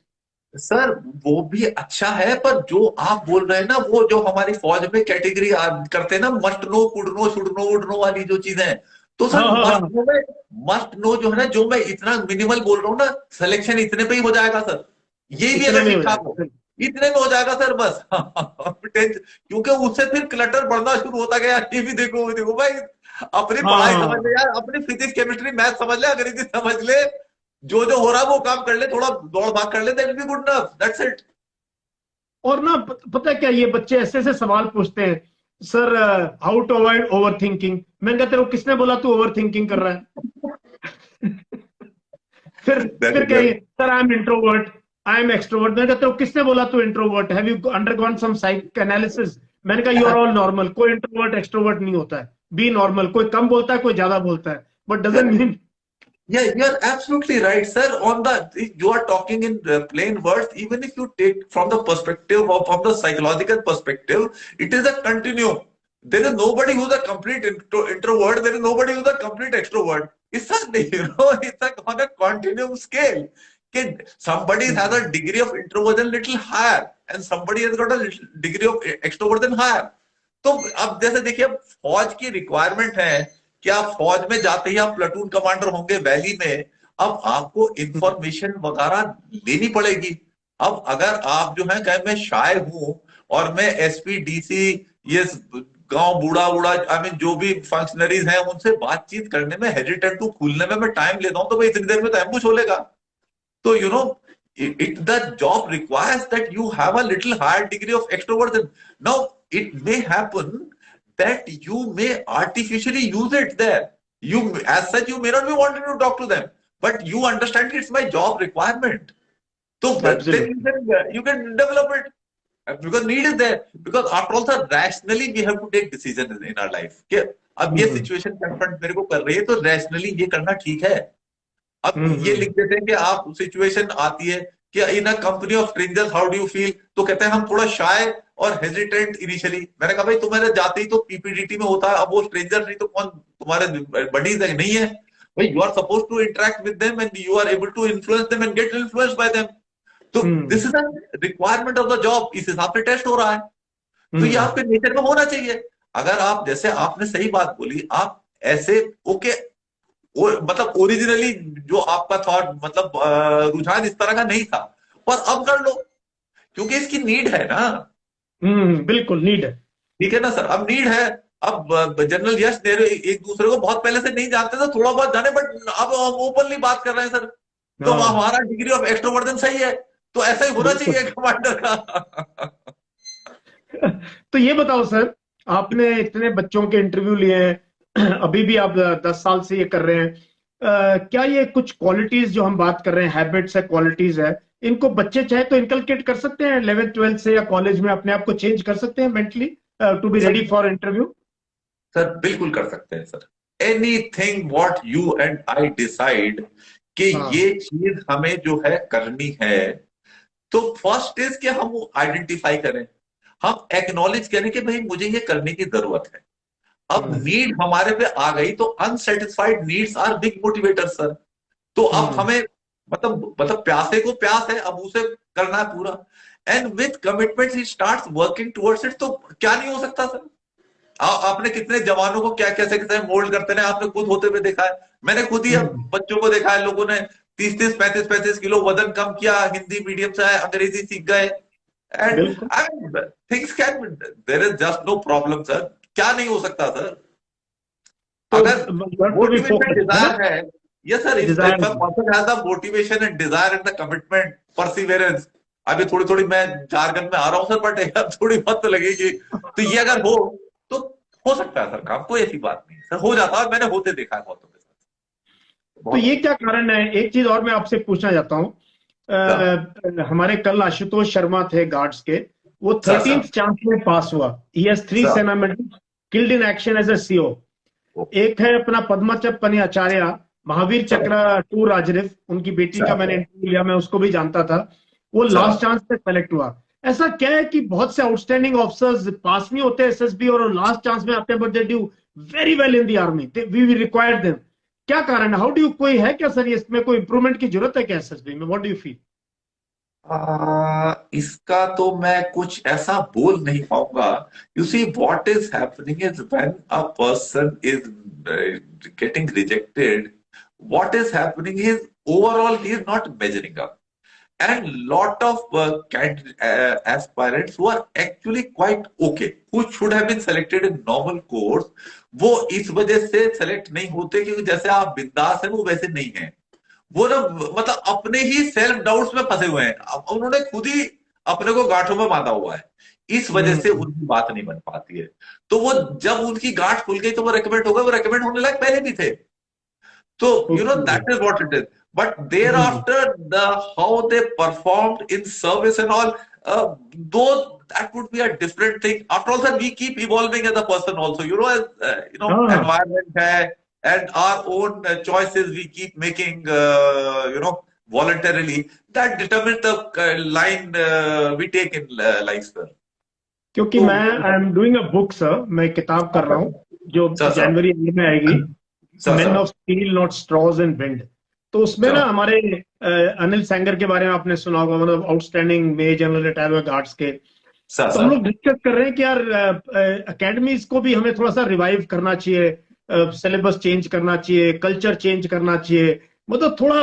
Sir वो भी अच्छा है, पर जो आप बोल रहे हैं ना, वो जो हमारी फौज में कैटेगरी करते हैं ना, must know, could know, should know, would know वाली जो चीजें हैं, तो हाँ सर हाँ मस्ट हाँ। नो में, मस्ट नो जो है ना, जो मैं इतना मिनिमल बोल रहा हूँ ना, सिलेक्शन इतने पे ही हो जाएगा सर। ये भी इतने अगर में ठीक हो ठाक हो, जाएगा। इतने में हो जाएगा सर बस। क्योंकि उससे फिर क्लटर बढ़ना शुरू होता गया। ये भी देखो, वो देखो भाई, अपनी पढ़ाई समझ ले हाँ। यार, अपनी फिजिक्स केमिस्ट्री मैथ समझ ले, अंग्रेजी समझ ले, जो जो हो रहा है वो काम कर ले, थोड़ा दौड़ भाग कर ले, that be good enough, that's it. और ना पता है क्या, ये बच्चे ऐसे ऐसे सवाल पूछते हैं, sir how to avoid overthinking. मैंने कहा तेरे को किसने बोला तू ओवर थिंकिंग कर रहा है? फिर कहेंगे sir I am introvert, I am extrovert. मैंने कहा तेरे को किसने बोला तू introvert, have you undergone some psych analysis? मैंने कहा यू आर ऑल नॉर्मल, कोई इंट्रोवर्ट एक्सट्रोवर्ट नहीं होता है। बी नॉर्मल, कोई कम बोलता है, कोई ज्यादा बोलता है, but doesn't mean. Yeah, you're absolutely right, sir. On the, you are talking in plain words. Even if you take from the perspective of, from the psychological perspective, it is a continuum. There is nobody who's a complete introvert. There is nobody who's a complete extrovert. It's a, it's a, on a continuum scale. Okay, somebody has a degree of introversion little higher, and somebody has got a little degree of extroversion higher. तो अब जैसे देखिए, फौज की requirement है कि आप फौज में जाते ही आप प्लेटून कमांडर होंगे वैली में। अब आपको इंफॉर्मेशन वगैरह लेनी पड़ेगी। अब अगर आप जो है कहे मैं शाय हूं और मैं एसपी डीसी, ये गांव बूढ़ा बूढ़ा, आई मीन जो भी फंक्शनरीज हैं उनसे बातचीत करने में हेजिटेंट हूं, खुलने में मैं टाइम लेता हूं, तो भाई इतनी देर में तो एम्बुश हो लेगा। तो the job requires that you have a little higher degree of extroversion. Now it may happen that you may artificially use it there. You, as such, you may not be wanting to talk to them, but you understand it's my job requirement. So then absolutely. you can develop it, because need is there. Because after all, sir, rationally we have to take decisions in our life. कि अब ये situation confront मेरे को कर रही है, तो rationally ये करना ठीक है। अब ये लिख देते हैं कि आप सिचुएशन आती है कि in a company of strangers how do you feel, तो कहते हैं हम थोड़ा शाय और हेजिटेंट इनिशियली। मैंने कहा भाई तुम्हारे जाते ही तो पीपीडीटी में होता है, अब वो स्ट्रेंजर नहीं तो कौन तुम्हारे बडीज है? नहीं है भाई, you are suppose to interact with them and you are able to influence them and get influenced by them. तो this is the requirement of the job, इस हिसाब से टेस्ट हो रहा है। तो ये हम्म। आपके नेचर में होना चाहिए। अगर आप, जैसे आपने सही बात बोली, आप ऐसे, ओके, मतलब ओरिजिनली जो आपका थॉट, मतलब रुझान इस तरह का नहीं था, पर अब कर लो, क्योंकि इसकी नीड है ना। बिल्कुल नीड है। ठीक है ना सर, अब नीड है। अब जनरल यश नेहरू एक दूसरे को बहुत पहले से नहीं जानते थे, थोड़ा बहुत जाने, बट अब हम ओपनली बात कर रहे हैं सर। तो हाँ हमारा डिग्री ऑफ एक्सट्रोवर्जन सही है, तो ऐसा ही होना बिल्कुल। चाहिए कमांडर का। तो ये बताओ सर, आपने इतने बच्चों के इंटरव्यू लिए हैं, अभी भी आप 10 साल से ये कर रहे हैं। क्या ये कुछ क्वालिटीज जो हम बात कर रहे हैं, हैबिट्स है, क्वालिटीज है, इनको बच्चे चाहे तो इनकलकेट कर सकते हैं 11th 12th से, या कॉलेज में अपने आप को चेंज कर सकते हैं mentally to be sir ready for interview? Sir बिल्कुल कर सकते हैं sir. Anything what you and I decide कि हाँ। ये चीज हमें जो है करनी है, तो फर्स्ट इज कि हम आइडेंटिफाई करें, हम एक्नॉलेज करें कि भाई मुझे ये करने की जरूरत है। अब हम्म। नीड हमारे पे आ गई, तो unsatisfied needs are big motivator sir. तो अब हम्म। हमें, मतलब प्यासे को प्यास है, अब उसे करना है पूरा। And with commitment he starts working towards it, तो क्या नहीं हो सकता सर। आपने कितने जवानों को क्या कैसे कैसे मोल्ड करते हैं, आपने खुद होते हुए देखा है, मैंने खुद ही, अब हम्म। बच्चों को देखा है, लोगों ने 30 30 35 35 किलो वजन कम किया, हिंदी मीडियम से आए, अंग्रेजी सीख गए। एंड बिल्कुल। I mean things can, there is just no problem sir. क्या नहीं हो सकता सर, तो अगर you have to be motivation focused, है ना? डिजायर है। Yes sir, if a desire. Person has the motivation and desire and the commitment, perseverance. अभी थोड़ी थोड़ी मैं झारखंड में आ रहा हूँ सर, बट यार थोड़ी बहुत तो लगेगी। तो ये अगर तो हो सकता है सर काम, कोई ऐसी बात नहीं सर, हो जाता है, मैंने होते देखा है बहुतों के साथ, तो ये बहुत। क्या कारण है? एक चीज और मैं आपसे पूछना चाहता हूँ। सर हमारे कल आशुतोष शर्मा थे गार्ड्स के, वो सर 13th सर चांस में पास हुआ। He has 3 sir Sena medal, killed in action as a CO. ओ, एक है अपना Padmapani Acharya, Mahavir sir Chakra two Raj Rif, उनकी बेटी का मैंने सर इंटरव्यू लिया, मैं उसको भी जानता था। वो लास्ट सर चांस पे सेलेक्ट हुआ। ऐसा क्या है कि बहुत से आउटस्टैंडिंग ऑफिसर्स पास नहीं होते एसएसबी, और लास्ट चांस में आते हैं, but they do very well in the army, we required them. क्या कारण है? हाउ डू यू, कोई है क्या सर, ये इसमें कोई इंप्रूवमेंट की जरूरत है क्या एसएसबी में? What do you feel? इसका तो मैं कुछ ऐसा बोल नहीं पाऊंगा। You see what is happening is when a person is getting rejected, what is happening is overall he is not measuring up. And lot of aspirants who are actually quite okay, who should have been selected in normal course, वो इस वजह से select नहीं होते क्योंकि जैसे आप बिंदास हैं वो वैसे नहीं है। वो ना, मतलब अपने ही सेल्फ डाउट्स में फंसे हुए हैं, अब उन्होंने खुद ही अपने को गांठों में बांधा हुआ है, इस वजह से हम्म। उनकी बात नहीं बन पाती है। तो वो, जब उनकी गांठ खुल गई तो वो रेकमेंड हो गए, वो रेकमेंड होने लायक पहले भी थे। So, okay. that is what it is. But thereafter, how they performed in service and all, though that would be a different thing. After all, sir, we keep evolving as a person also. As हाँ environment hai, and our own choices we keep making, voluntarily. That determines the line we take in life, sir. क्योंकि तो मैं I am doing a book sir, मैं किताब कर रहा हूँ जो सर सर जनवरी एंड में आएगी, sir main sir of still not straws and wind. तो उसमें ना सर हमारे अनिल सेंगर के बारे में आपने सुना होगा, मतलब आउटस्टैंडिंग मेजर जनरल रिटायर हुए गार्ड्स के। सर तो हम सर लोग डिस्कस कर रहे हैं कि यार अकेडमीज को भी हमें थोड़ा सा रिवाइव करना चाहिए, सिलेबस चेंज करना चाहिए, कल्चर चेंज करना चाहिए, मतलब थोड़ा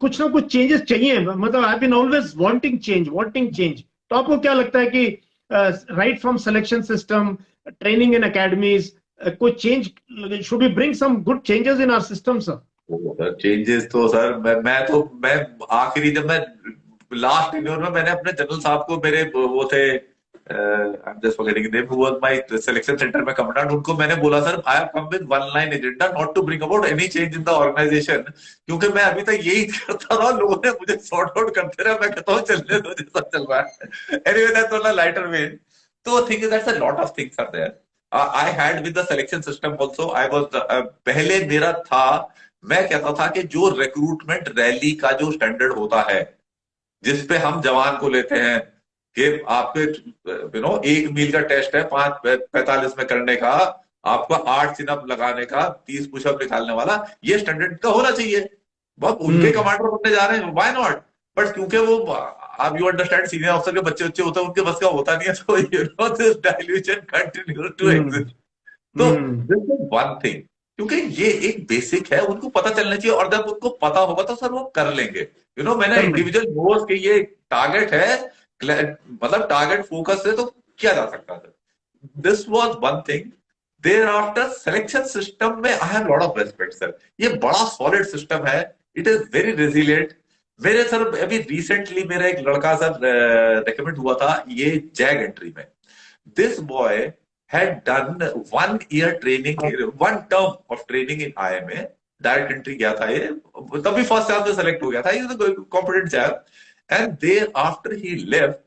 कुछ ना कुछ चेंजेस चाहिए। मतलब I been always wanting change, wanting change. तो आपको क्या लगता है कि right from selection system, training in academies, कोई change, should we bring some good changes in our system sir? Changes तो सर, मैं आखिरी, जब मैं लास्ट इंटरव्यू में, मैंने अपने जनरल साहब को, मेरे वो थे, I am just forgetting name, who was my selection centre में कमांडेंट, उनको मैंने बोला sir, I have come with one line agenda, not to bring about any change in the organisation, क्योंकि मैं अभी तक यही करता रहा, लोगों ने मुझे सॉर्ट आउट करते रहा, मैं कहता हूँ चलने दो जैसा चल रहा है। Anyway, that's on a lighter vein. तो thing is that's a lot of things are there. I had with the selection system also, I was, पहले मेरा था, मैं कहता था कि जो रिक्रूटमेंट रैली का जो स्टैंडर्ड होता है, जिसपे हम जवान को लेते हैं कि आपके 1 मील का टेस्ट है 5:45 में करने का, आपको 8 चिनअप लगाने का, 30 पुशअप निकालने वाला, ये स्टैंडर्ड का होना चाहिए। बहुत उनके हम्म। कमांडर बनने जा रहे हैं, व्हाई नॉट। बट क्योंकि वो आप यू अंडरस्टैंड सीनियर ऑफिसर के बच्चे बच्चे होते हैं, उनके बस का होता नहीं है, तो you know this dilution continue to hmm exist. तो hmm this is one thing, क्योंकि ये एक बेसिक है, उनको पता चलना चाहिए, और जब उनको पता होगा तो सर वो कर लेंगे। यू नो मैंने कर लेंगे। इंडिविजुअल गोल्स के ये टारगेट है, मतलब टारगेट फोकस से तो किया जा सकता है। This was one thing. There after selection system में I have lot of respect sir, ये बड़ा सॉलिड सिस्टम है, इट इज वेरी रेजिलियंट। मेरे सर अभी रिसेंटली मेरा एक लड़का सर रिकमेंड हुआ था ये जैग एंट्री में। This boy had done 1 year training, 1 term of training in IMA, direct entry गया था ये, तभी फर्स्ट चांस में सेलेक्ट हो गया था, ये competent job. And thereafter he left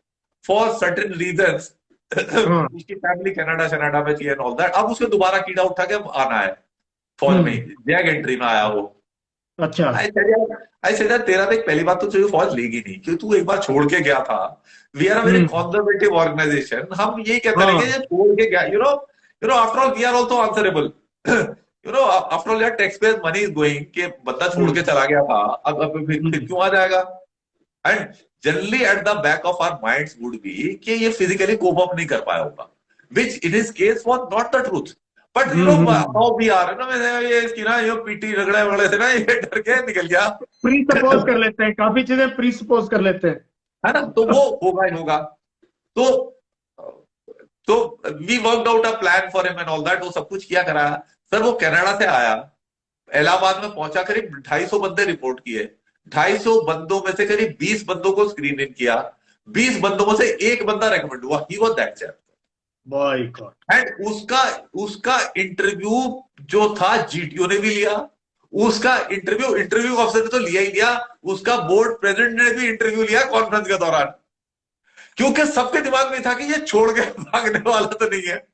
for certain reasons, हाँ। उसकी फैमिली कनाडा कनाडा में थी एंड ऑल दैट, अब उसको दोबारा कीड़ा उठा के अब आना है फौज में, हम्म। जैग एंट्री में आया वो। अच्छा। आई सेड यार तेरा देख, पहली बात तो तुझे फौज लेगी नहीं, क्योंकि तू एक बार छोड़ के गया था। We are a very hmm. Conservative organisation, हम यही कहते रहे कि हाँ। ये छोड़ के गया, you know after all we are also answerable, you know after all यार tax payer money is going, कि बंदा छोड़ के हम्म चला गया था, अब फिर हम्म क्यों आ जाएगा। And generally at the back of our minds would be कि ये फिजिकली कोप अप नहीं कर पाया होगा, which in his case was not the truth. But you know hmm. How we are, ना मैंने ये इसकी ना ये पीटी रगड़े वगड़े से ना ये डर के निकल गया। प्री सपोज कर लेते हैं, काफी चीजें प्री सपोज कर लेते हैं। है ना, तो वो होगा ही होगा। तो तो we worked out a plan for him and all that, वो सब कुछ किया कराया। सर वो कनाडा से आया, इलाहाबाद में पहुंचा, करीब 250 बंदे रिपोर्ट किए, 250 बंदों में से करीब 20 बंदों को स्क्रीन इन किया, 20 बंदों में से एक बंदा रेकमेंड हुआ, he was that chap. By god. And उसका उसका इंटरव्यू जो था जीटीओ ने भी लिया, उसका इंटरव्यू ऑफिसर ने तो लिया ही लिया, उसका बोर्ड प्रेसिडेंट ने भी इंटरव्यू लिया कॉन्फ्रेंस के दौरान, क्योंकि सबके दिमाग में था कि ये छोड़ के भागने वाला तो नहीं है।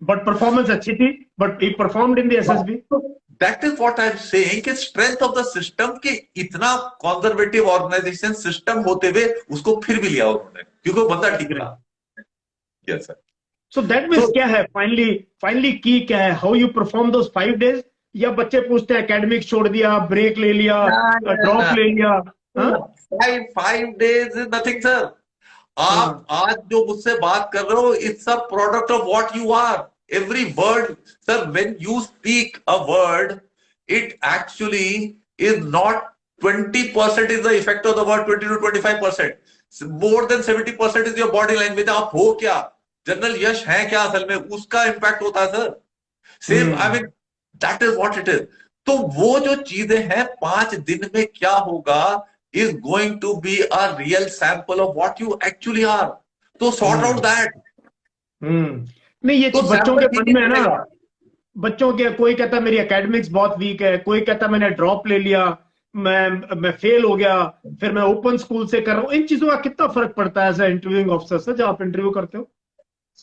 बट परफॉर्मेंस अच्छी थी, but he performed in the SSB. That is what I am saying कि स्ट्रेंथ ऑफ द सिस्टम, कि इतना कंजर्वेटिव ऑर्गेनाइजेशन सिस्टम होते हुए उसको फिर भी लिया उन्होंने, क्योंकि वो बंदा ठीक था। Yes sir. So that means क्या है फाइनली, फाइनली की क्या है, how you perform those 5 days? या बच्चे पूछते हैं एकेडमिक छोड़ दिया, ब्रेक ले लिया, ड्रॉप ले लिया? हाँ? 5 days इज नथिंग सर। आप आज जो मुझसे बात कर रहे हो, it's a product of what you are, every word. Sir when you speak a word, it actually is not 20% is the effect of the word, 20 to 25%, more than 70% is your body language. आप हो क्या, general यश है क्या असल में, उसका impact होता है sir. Same I mean that is what it is. तो वो जो चीजें हैं 5 दिन में क्या होगा is going to be a real sample of what you actually are. तो sort out that. नहीं, ये तो बच्चों के सैंपल मन में है ना, मिलेगा। बच्चों के, कोई कहता मेरी एकेडमिक्स बहुत वीक है, कोई कहता मैंने ड्रॉप ले लिया, मैं फेल हो गया, फिर मैं ओपन स्कूल से कर रहा हूँ। इन चीजों का कितना फर्क पड़ता है एज ए इंटरव्यूइंग ऑफिसर से जब आप इंटरव्यू करते हो?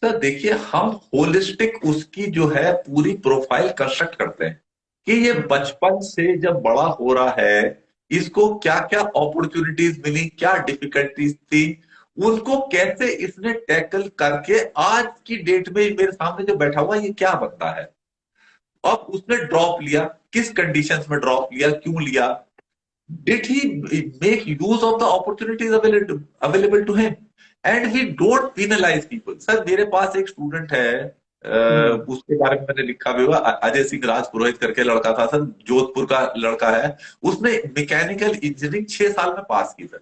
सर देखिए, हम होलिस्टिक उसकी जो है पूरी प्रोफाइल कंस्ट्रक्ट करते हैं, कि ये बचपन से जब बड़ा हो रहा है, इसको क्या क्या अपॉर्चुनिटीज मिली, क्या डिफिकल्टीज थी, उनको कैसे इसने टैकल करके आज की डेट में मेरे सामने जो बैठा हुआ ये क्या बनता है। अब उसने ड्रॉप लिया, किस कंडीशंस में ड्रॉप लिया, क्यों लिया, did he make use of the opportunities available to him, and we don't penalise people. Sir मेरे पास एक स्टूडेंट है, उसके बारे में मैंने लिखा भी हुआ, अजय सिंह राज पुरोहित करके लड़का था सर, जोधपुर का लड़का है। उसने मैकेनिकल इंजीनियरिंग 6 साल में पास की सर।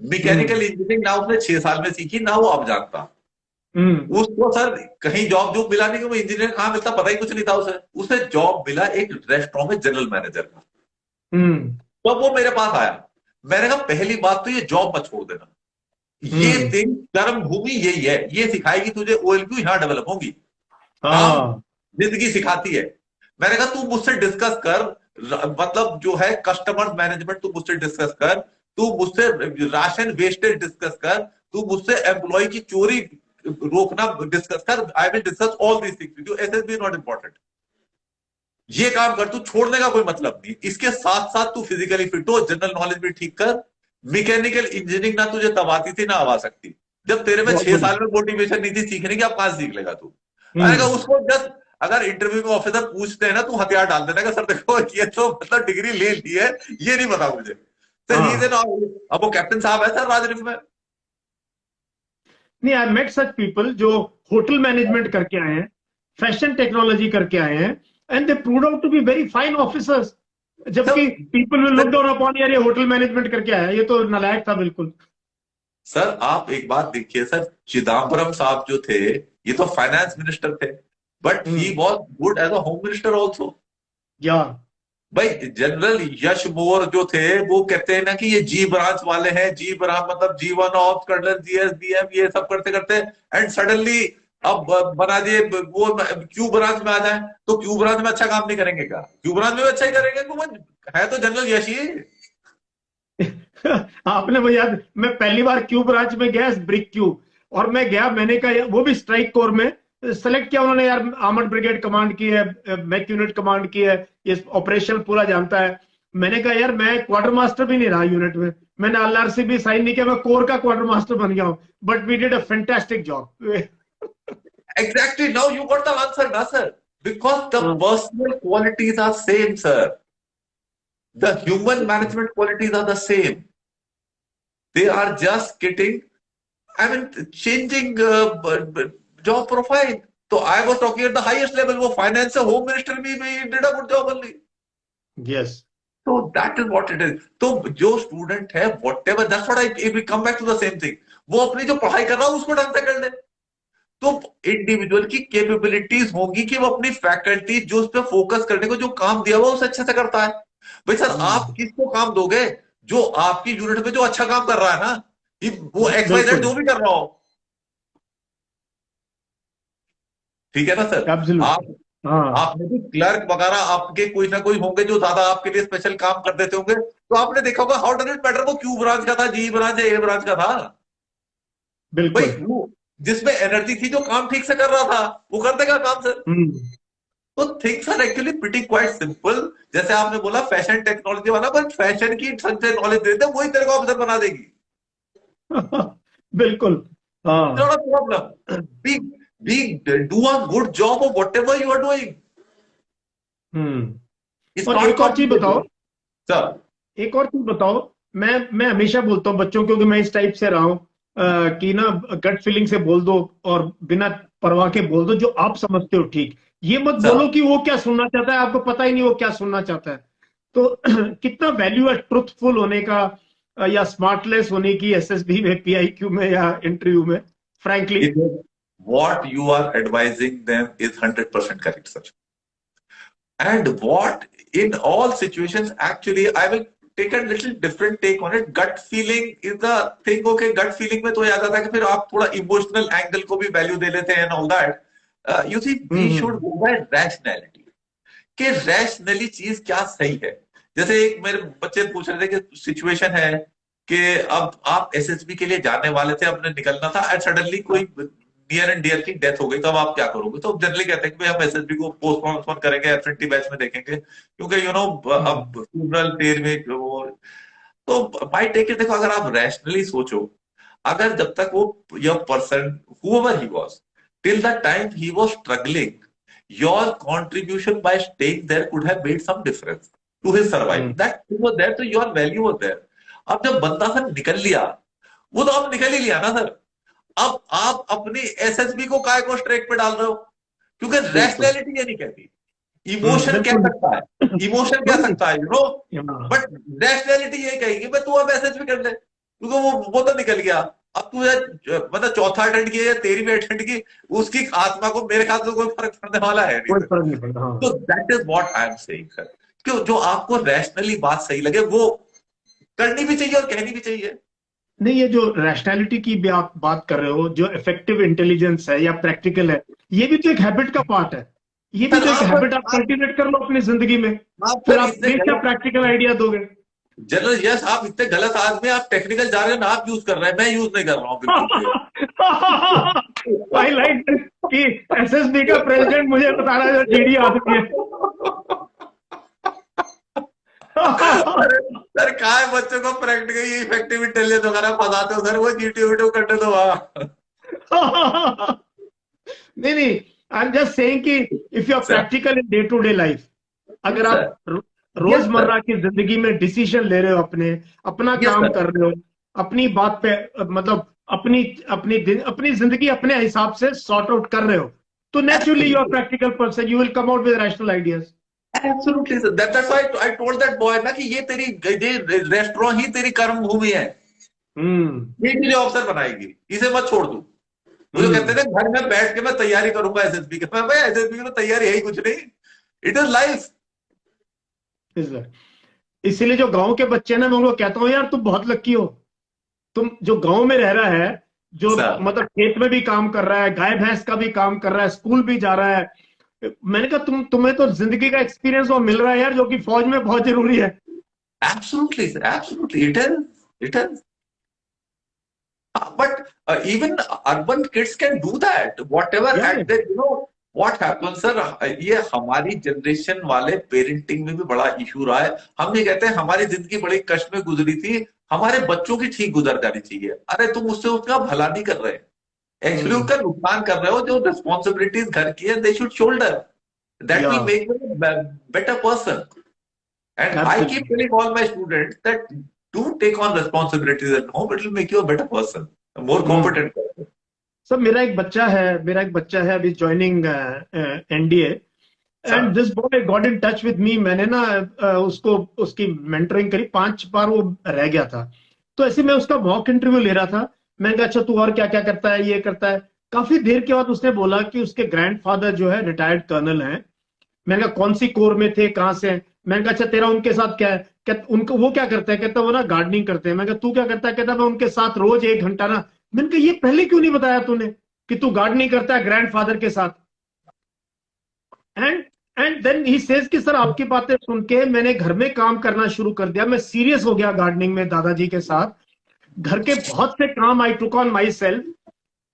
मैकेनिकल इंजीनियरिंग ना उसने 6 साल में सीखी, ना वो अब जानता। उसको सर कहीं जॉब जो मिला नहीं, कि वो इंजीनियर कहाँ मिलता पता ही कुछ नहीं था उसे। उसे जॉब मिला एक रेस्टोरेंट में जनरल मैनेजर का। तो वो मेरे पास आया, मैंने कहा पहली बात तो ये जॉब मत छोड़ देना, ये दिन कर्म भूमि यही है, ये सिखाएगी तुझे, OLQ यहां डेवलप होगी, काम जिंदगी सिखाती है। मैंने कहा तू मुझसे डिस्कस कर, मतलब जो है कस्टमर मैनेजमेंट तू मुझसे डिस्कस कर, तू मुझसे राशन वेस्टेज डिस्कस कर, तू मुझसे एम्प्लॉय की चोरी रोकना डिस्कस कर, I will discuss all these things with you, SSB not important. ये काम कर, तू छोड़ने का कोई मतलब नहीं। इसके साथ साथ तू फिजिकली फिट हो, जनरल नॉलेज भी ठीक कर। मैकेनिकल इंजीनियरिंग ना तुझे तब आती थी ना अब आ सकती, जब तेरे में 6 साल में मोटिवेशन नहीं थी सीखने की, अब कहां सीख लेगा तू। मैंने उसको जस्ट अगर इंटरव्यू में ऑफिसर पूछते हैं ना, तू हथियार डाल देना, सर देखो ये तो मतलब डिग्री ले ली है, ये नहीं पता मुझे सर। अब वो कैप्टन साहब है सर राजरिफ में, नहीं, आई मेट सच पीपल जो होटल मैनेजमेंट करके आए हैं, फैशन टेक्नोलॉजी करके आए हैं, and they proved out to be very fine officers, जबकि sir people will look sir down upon, यार ये होटल मैनेजमेंट करके आया है, ये तो नालायक था बिल्कुल। सर आप एक बात देखिए सर, चिदम्बरम साहब जो थे, ये तो फाइनेंस मिनिस्टर थे, but he hmm. Was good as a home minister also. Yeah. भाई जनरल यश मोर जो थे, वो कहते हैं ना कि ये जी ब्रांच वाले हैं, जी ब्रांच मतलब जीवन ऑफ कर्नल जीएसडीएम, ये सब करते करते एंड सडनली अब बना दिए वो क्यू ब्रांच में आ जाए। तो क्यू ब्रांच में अच्छा काम नहीं करेंगे क्या? क्यू ब्रांच में भी अच्छा ही करेंगे, क्योंकि है तो जनरल यश ही। आपने वो याद, मैं पहली बार क्यू ब्रांच में गया, ब्रिक क्यू, और मैं गया, मैंने कहा वो भी स्ट्राइक कोर में सेलेक्ट किया उन्होंने, यार आर्मड ब्रिगेड कमांड की है, मैक यूनिट कमांड की है, ये ऑपरेशन पूरा जानता है। मैंने कहा यार मैं क्वार्टर मास्टर भी नहीं रहा यूनिट में, मैंने एलआरसी भी साइन नहीं किया, मैं कोर का क्वार्टर मास्टर बन गया हूं, but we did a fantastic job. Exactly. Now you got the answer, na, sir. Because the personal qualities are same, sir. The human management qualities are the same. They are just getting, I mean, changing job profile. So I was talking at the highest level. वो finance से home minister भी did a good job only. Yes. So that is what it is. तो जो student है, whatever, that's what if we come back to the same thing. वो अपनी जो पढ़ाई कर रहा है उसको ढंग से कर ले। तो इंडिविजुअल की कैपेबिलिटीज होंगी कि वो अपनी फैकल्टी जो उस पर फोकस करने को जो काम दिया हुआ उसे अच्छे से करता है। भाई सर आप किसको काम दोगे? जो आपकी यूनिट में जो अच्छा काम कर रहा है ना, वो XYZ बिल्कुल। जो भी कर रहा हो, ठीक है ना सर। एब्सोल्युटली। आप हाँ। आपने भी क्लर्क वगैरह आपके कोई ना कोई होंगे जो ज्यादा आपके लिए स्पेशल काम कर देते होंगे, तो आपने देखा होगा हाउ डज इट मैटर वो क्यू ब्रांच का था, जी ब्रांच या ए ब्रांच का था। भाई बिल्कुल। वो जिसमें एनर्जी थी, जो काम ठीक से कर रहा था, वो कर देगा काम सर। हम्म। तो things are actually pretty quite simple. जैसे आपने बोला फैशन टेक्नोलॉजी वाला, पर फैशन की ढंग से नॉलेज देते वही तेरे को ऑफिसर बना देगी। बिल्कुल। हाँ। Not a problem. Be be do a good job of whatever you are doing. It's और नॉट एक और चीज बताओ, कॉम्प्लिकेटेड सर। एक और चीज बताओ, मैं हमेशा बोलता हूँ बच्चों, क्योंकि मैं इस टाइप से रहा हूँ, कि ना गट फीलिंग से बोल दो, और बिना परवाह के बोल दो जो आप समझते हो ठीक। ये मत सर बोलो कि वो क्या सुनना चाहता है, आपको पता ही नहीं वो क्या सुनना चाहता है। तो कितना वैल्यू है ट्रुथफुल होने का, या स्मार्टलेस होने की, एसएसबी में, पीआईक्यू में, या इंटरव्यू में, frankly. It what you are advising them is 100% correct, sir. And what in all situations, actually, I will take a little different take on it. Gut feeling is the thing. Okay, gut feeling में तो याद आता है कि फिर आप थोड़ा emotional angle को भी वैल्यू दे लेते हैं and all that. You see, we should go by rationality. कि रैशनली चीज क्या सही है। जैसे एक मेरे बच्चे पूछ रहे थे कि सिचुएशन है कि अब आप एसएसबी के लिए जाने वाले थे, अपने निकलना था, एंड सडनली कोई नियर एंड डियर की डेथ हो गई, तो अब आप क्या करोगे? तो जनरली कहते हैं कि भाई हम एसएसबी को पोस्टपोन करेंगे, एफएनटी बैच में देखेंगे, क्योंकि अब फ्यूनरल फेयर में वो। तो माई टेक इट, देखो अगर आप रैशनली सोचो, अगर जब तक वो your person whoever he was, till the time he was struggling, your contribution by staying there could have made some difference to his survival. That thing was there, so your value was there. अब जब बंदा sir निकल लिया, वो तो अब निकल ही लिया ना सर। अब आप अपनी एसएसबी को काय को स्ट्रेक पे डाल रहे हो? क्योंकि बिल्कुल। रैशनैलिटी ये नहीं कहती, इमोशन कह बिल्कुल। सकता है, इमोशन कह वही। सकता है, हाँ। बट रैशनैलिटी ये कहेगी भाई तू अब एसएसबी कर ले, क्योंकि वो तो निकल गया। अब तू मतलब चौथा अटेंड किया या तेरी भी अटेंड की, उसकी आत्मा को मेरे ख्याल से कोई फर्क पड़ने वाला है नहीं कोई सर। फर्क नहीं पड़ता। हाँ। तो that is what I am saying sir, क्यों जो आपको रैशनली बात सही लगे वो करनी भी चाहिए और कहनी भी चाहिए। नहीं, ये जो रैशनैलिटी की भी आप बात कर रहे हो, जो इफेक्टिव इंटेलिजेंस है या प्रैक्टिकल है, ये भी तो एक हैबिट का पार्ट है। ये भी सर तो एक हैबिट आप कल्टीवेट कर लो अपनी जिंदगी में, आप फिर सर आप इतने बेशक गलत प्रैक्टिकल आइडिया दोगे। जनरल यस, आप इतने गलत आदमी, आप टेक्निकल जा रहे हो ना, आप यूज कर रहे हैं, मैं यूज नहीं कर रहा हूँ बिल्कुल भी। आई लाइक कि एसएसबी का प्रेसिडेंट मुझे बता रहा है जो जीडी आदमी है। सर कहा है बच्चों को प्रैक्टिकल इफेक्टिव इंटेलिजेंस वगैरह पढ़ाते हो सर, वो जीटीओ वीडियो करने दो वहां। नहीं नहीं, आई एम जस्ट सेइंग कि if you are sir practical in day to day life, अगर सर आप यस सर रोजमर्रा की जिंदगी में डिसीजन ले रहे हो, अपना यस काम सर कर रहे हो, अपनी बात पे मतलब अपनी अपनी जिंदगी अपने हिसाब से सॉर्ट आउट कर रहे हो, तो naturally you are absolutely practical person, you will come out with rational ideas. Absolutely sir, that's why I told that boy ना कि ये रेस्टोरेंट ही तेरी कर्म भूमि है, हम्म। ये तुझे अवसर बनाएगी, इसे मत छोड़ तू। वो जो कहते हम्म। थे घर में बैठ के मैं तैयारी करूंगा एसएसबी की, मैं भाई एसएसबी की तो तैयारी है ही कुछ नहीं, इट इज लाइफ। इसीलिए जो गांव के बच्चे हैं ना, मैं उनको कहता हूँ यार तुम बहुत लकी हो, तुम जो गांव में रह रहा है, जो सर मतलब खेत में भी काम कर रहा है, गाय भैंस का भी काम कर रहा है, स्कूल भी जा रहा है। मैंने कहा तुम्हें तो जिंदगी का एक्सपीरियंस वो मिल रहा है यार, जो कि फौज में बहुत जरूरी है। Absolutely sir, absolutely it is but even urban kids can do that whatever या at the what happens sir, ये हमारी जनरेशन वाले पेरेंटिंग में भी बड़ा इशू रहा है। हम ये कहते हैं हमारी जिंदगी बड़ी कष्ट में गुजरी थी, हमारे बच्चों की ठीक गुजर जानी चाहिए। अरे तुम उससे उसका भला नहीं कर रहे, एक्चुअली उसका नुकसान कर रहे हो। जो रिस्पॉन्सिबिलिटीज घर की है दे शुड शोल्डर, दैट या will make better person. And I keep absolutely. telling all my students that do take on responsibilities at home. It will make you a better person, a more hmm. competent person. Sir मेरा एक बच्चा है अभी joining NDA, and Sir, this boy got in touch with me. मैंने ना उसको उसकी mentoring करी, 5 बार वो रह गया था, तो ऐसे मैं उसका मॉक इंटरव्यू ले रहा था। मैंने कहा अच्छा तू और क्या क्या करता है, ये करता है। काफी देर के बाद उसने बोला कि उसके ग्रैंडफादर जो है रिटायर्ड कर्नल हैं। मैंने कहा कौन सी कोर में थे, कहाँ से हैं? मैंने कहा अच्छा तेरा उनके साथ क्या है? उनको वो क्या करते हैं? कहता वो ना गार्डनिंग करते हैं। मैं कहा तू क्या करता है? कहता मैं उनके साथ रोज 1 घंटा ना। मैंने कहा ये पहले क्यों नहीं बताया तूने कि तू गार्डनिंग करता है ग्रैंडफादर के साथ? And and then he says कि सर आपकी बातें सुन के मैंने घर में काम करना शुरू कर दिया, मैं सीरियस हो गया गार्डनिंग में दादाजी के साथ। घर के बहुत से काम I took on myself,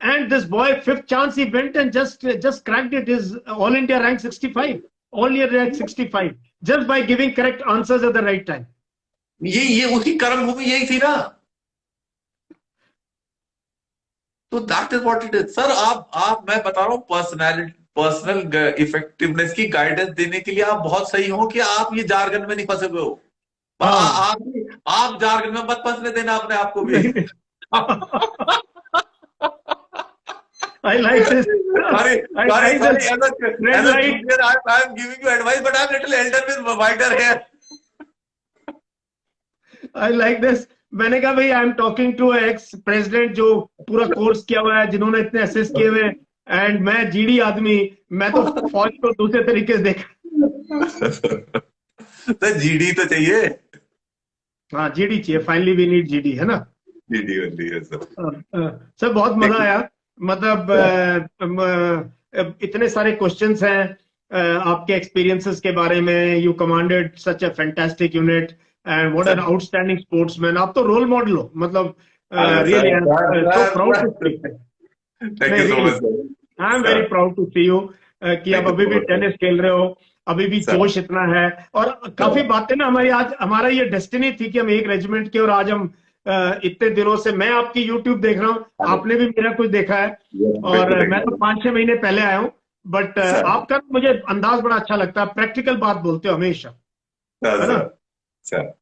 and this boy fifth chance he went and just cracked it, his all India rank 65, all year rank 65, just by giving correct answers at the right time. ये उसकी कर्म भूमि यही थी ना, तो that is what it is sir. आप मैं बता रहा हूँ पर्सनल इफेक्टिवनेस की गाइडेंस देने के लिए आप बहुत सही हो कि आप ये जारगन में नहीं फंसे हुए हो। हाँ। आप जारगन में मत फंसने देना अपने आप को भी। I like this. sorry I sorry like sorry this. as Red a light. junior I'm giving you advice but I'm little elder with wider hair. I like this. मैंने कहा भाई I am talking to ex president जो पूरा course किया हुआ है, जिन्होंने इतने असेस किए हुए, एंड मैं जीडी आदमी, मैं तो फौज को दूसरे तरीके से देखा। तो जीडी तो चाहिए, हाँ जीडी चाहिए, फाइनली वी नीड जीडी, है ना? जीडी वाली है सर। सर बहुत मजा आया। मतलब इतने सारे क्वेश्चंस हैं आपके एक्सपीरियंसेस के बारे में। You commanded such a fantastic unit and what an sir outstanding sportsman. आप तो रोल मॉडल हो, मतलब अरे really sir I am so proud to see. Thank नहीं you so really much sir. I am very sir proud to see you कि आप thank you अभी सो भी मच टेनिस खेल रहे हो, अभी भी सर। जोश इतना है। और काफी बातें ना हमारी, आज हमारा ये डेस्टिनी थी कि हम एक रेजिमेंट के, और आज हम इतने दिनों से मैं आपकी यूट्यूब देख रहा हूँ, आपने भी मेरा कुछ देखा है। और बिल्कुल मैं तो देखिए 5-6 महीने पहले आया हूँ, बट सर। आपका मुझे अंदाज बड़ा अच्छा लगता है, प्रैक्टिकल बात बोलते हो हमेशा, सर है ना? सर सर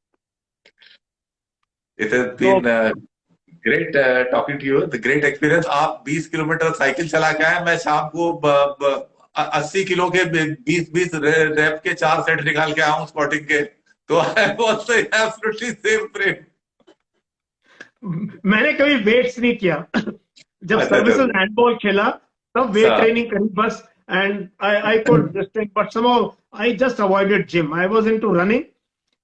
इट हैज तो been great talking to you, the great experience. आप 20 किलोमीटर साइकिल चला के आए, मैं शाम को 80 किलो के 20-20 रैप के 4 सेट निकाल के आया हूँ स्क्वाटिंग के, तो I was absolutely same frame. मैंने कभी वेट्स नहीं किया। जब अच्छा अच्छा सर्विसेज हैंडबॉल खेला तब वेट सर ट्रेनिंग करी बस, and I could this thing, but somehow I just avoided gym, I was into running.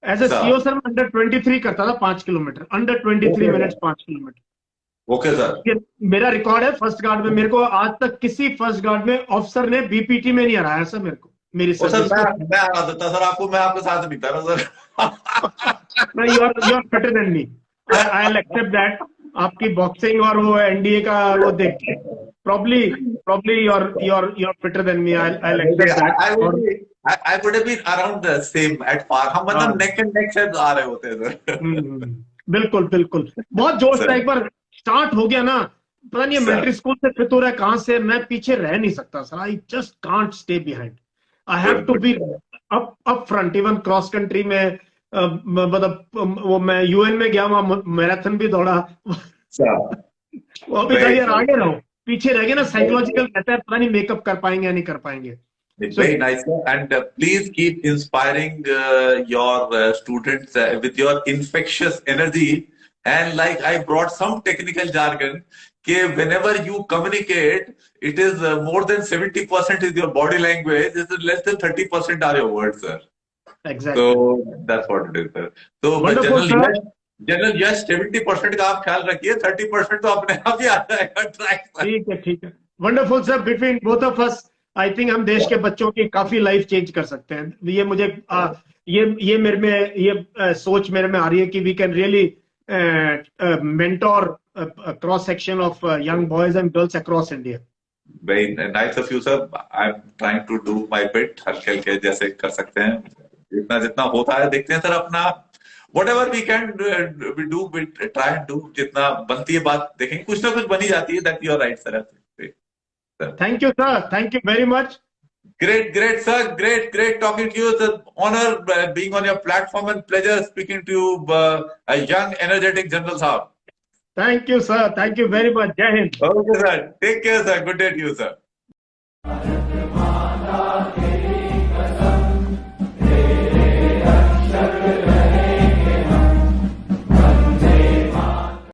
As a CO sir sir मैं अंडर 23 करता था, 5 किलोमीटर, under 23 okay minutes sir 5 kilometre. Okay sir. ये मेरा record है first guard में। मेरे को आज तक किसी फर्स्ट गार्ड में ऑफिसर ने बीपीटी में नहीं हराया सर मेरे को, मेरी ओ सर सर्विस में। मैं हरा देता सर आपको, मैं आपके साथ नहीं था ना sir. No, you are better than me. I'll accept that. आपकी बॉक्सिंग और वो एनडीए का वो देख के probably probably you're fitter than me. I'll accept that. I would और be I would have been around the same at par, हम हाँ, मतलब नेक एंड नेक शायद आ रहे होते हैं सर। बिल्कुल बिल्कुल, बहुत जोश था। सर एक बार स्टार्ट हो गया ना, पता नहीं सर मिलिट्री स्कूल से फिर हो रहा है कहाँ से, मैं पीछे रह नहीं सकता sir. I just can't stay behind, I have to be up front. Even cross country में मतलब वो मैं यूएन में गया, वहां मैराथन भी दौड़ा। सर वो अभी Very यार nice. आगे रहो, पीछे रह गए ना, Very साइकोलॉजिकल nice. रहता है, पता नहीं मेकअप कर पाएंगे या नहीं कर पाएंगे. सो Very nice, sir. And please keep inspiring your students with your infectious energy. And like I brought some technical jargon, okay, whenever you communicate, it is more than 70% is your body language, it is less than 30% are your words, sir. Exactly. So that's what it is, sir. So wonderful sir. General Yash 70% का आप ख्याल रखिए, 30% तो अपने आप ही आ जाएगा track पर. ठीक है, ठीक है. Wonderful sir. Between both of us I think हम देश के बच्चों की काफी लाइफ चेंज कर सकते हैं. ये मुझे ये मेरे में ये सोच मेरे में आ रही है कि we can really mentor cross section of young boys and girls across India. Very nice of you, sir. I'm trying to do my bit. हल्के हल्के जैसे कर सकते हैं, जितना जितना होता है देखते हैं सर. अपना whatever we can we try and do. जितना बनती है बात देखेंगे, कुछ ना कुछ बनी जाती है. That you are right, sir. Thank you sir. Thank you very much. Great, sir. Great talking to you. It's an honor being on your platform and pleasure speaking to you, a young, energetic General Saab. Thank you sir. Thank you very much. जय Hind. Okay, sir. Take care, sir. Good day to you, sir.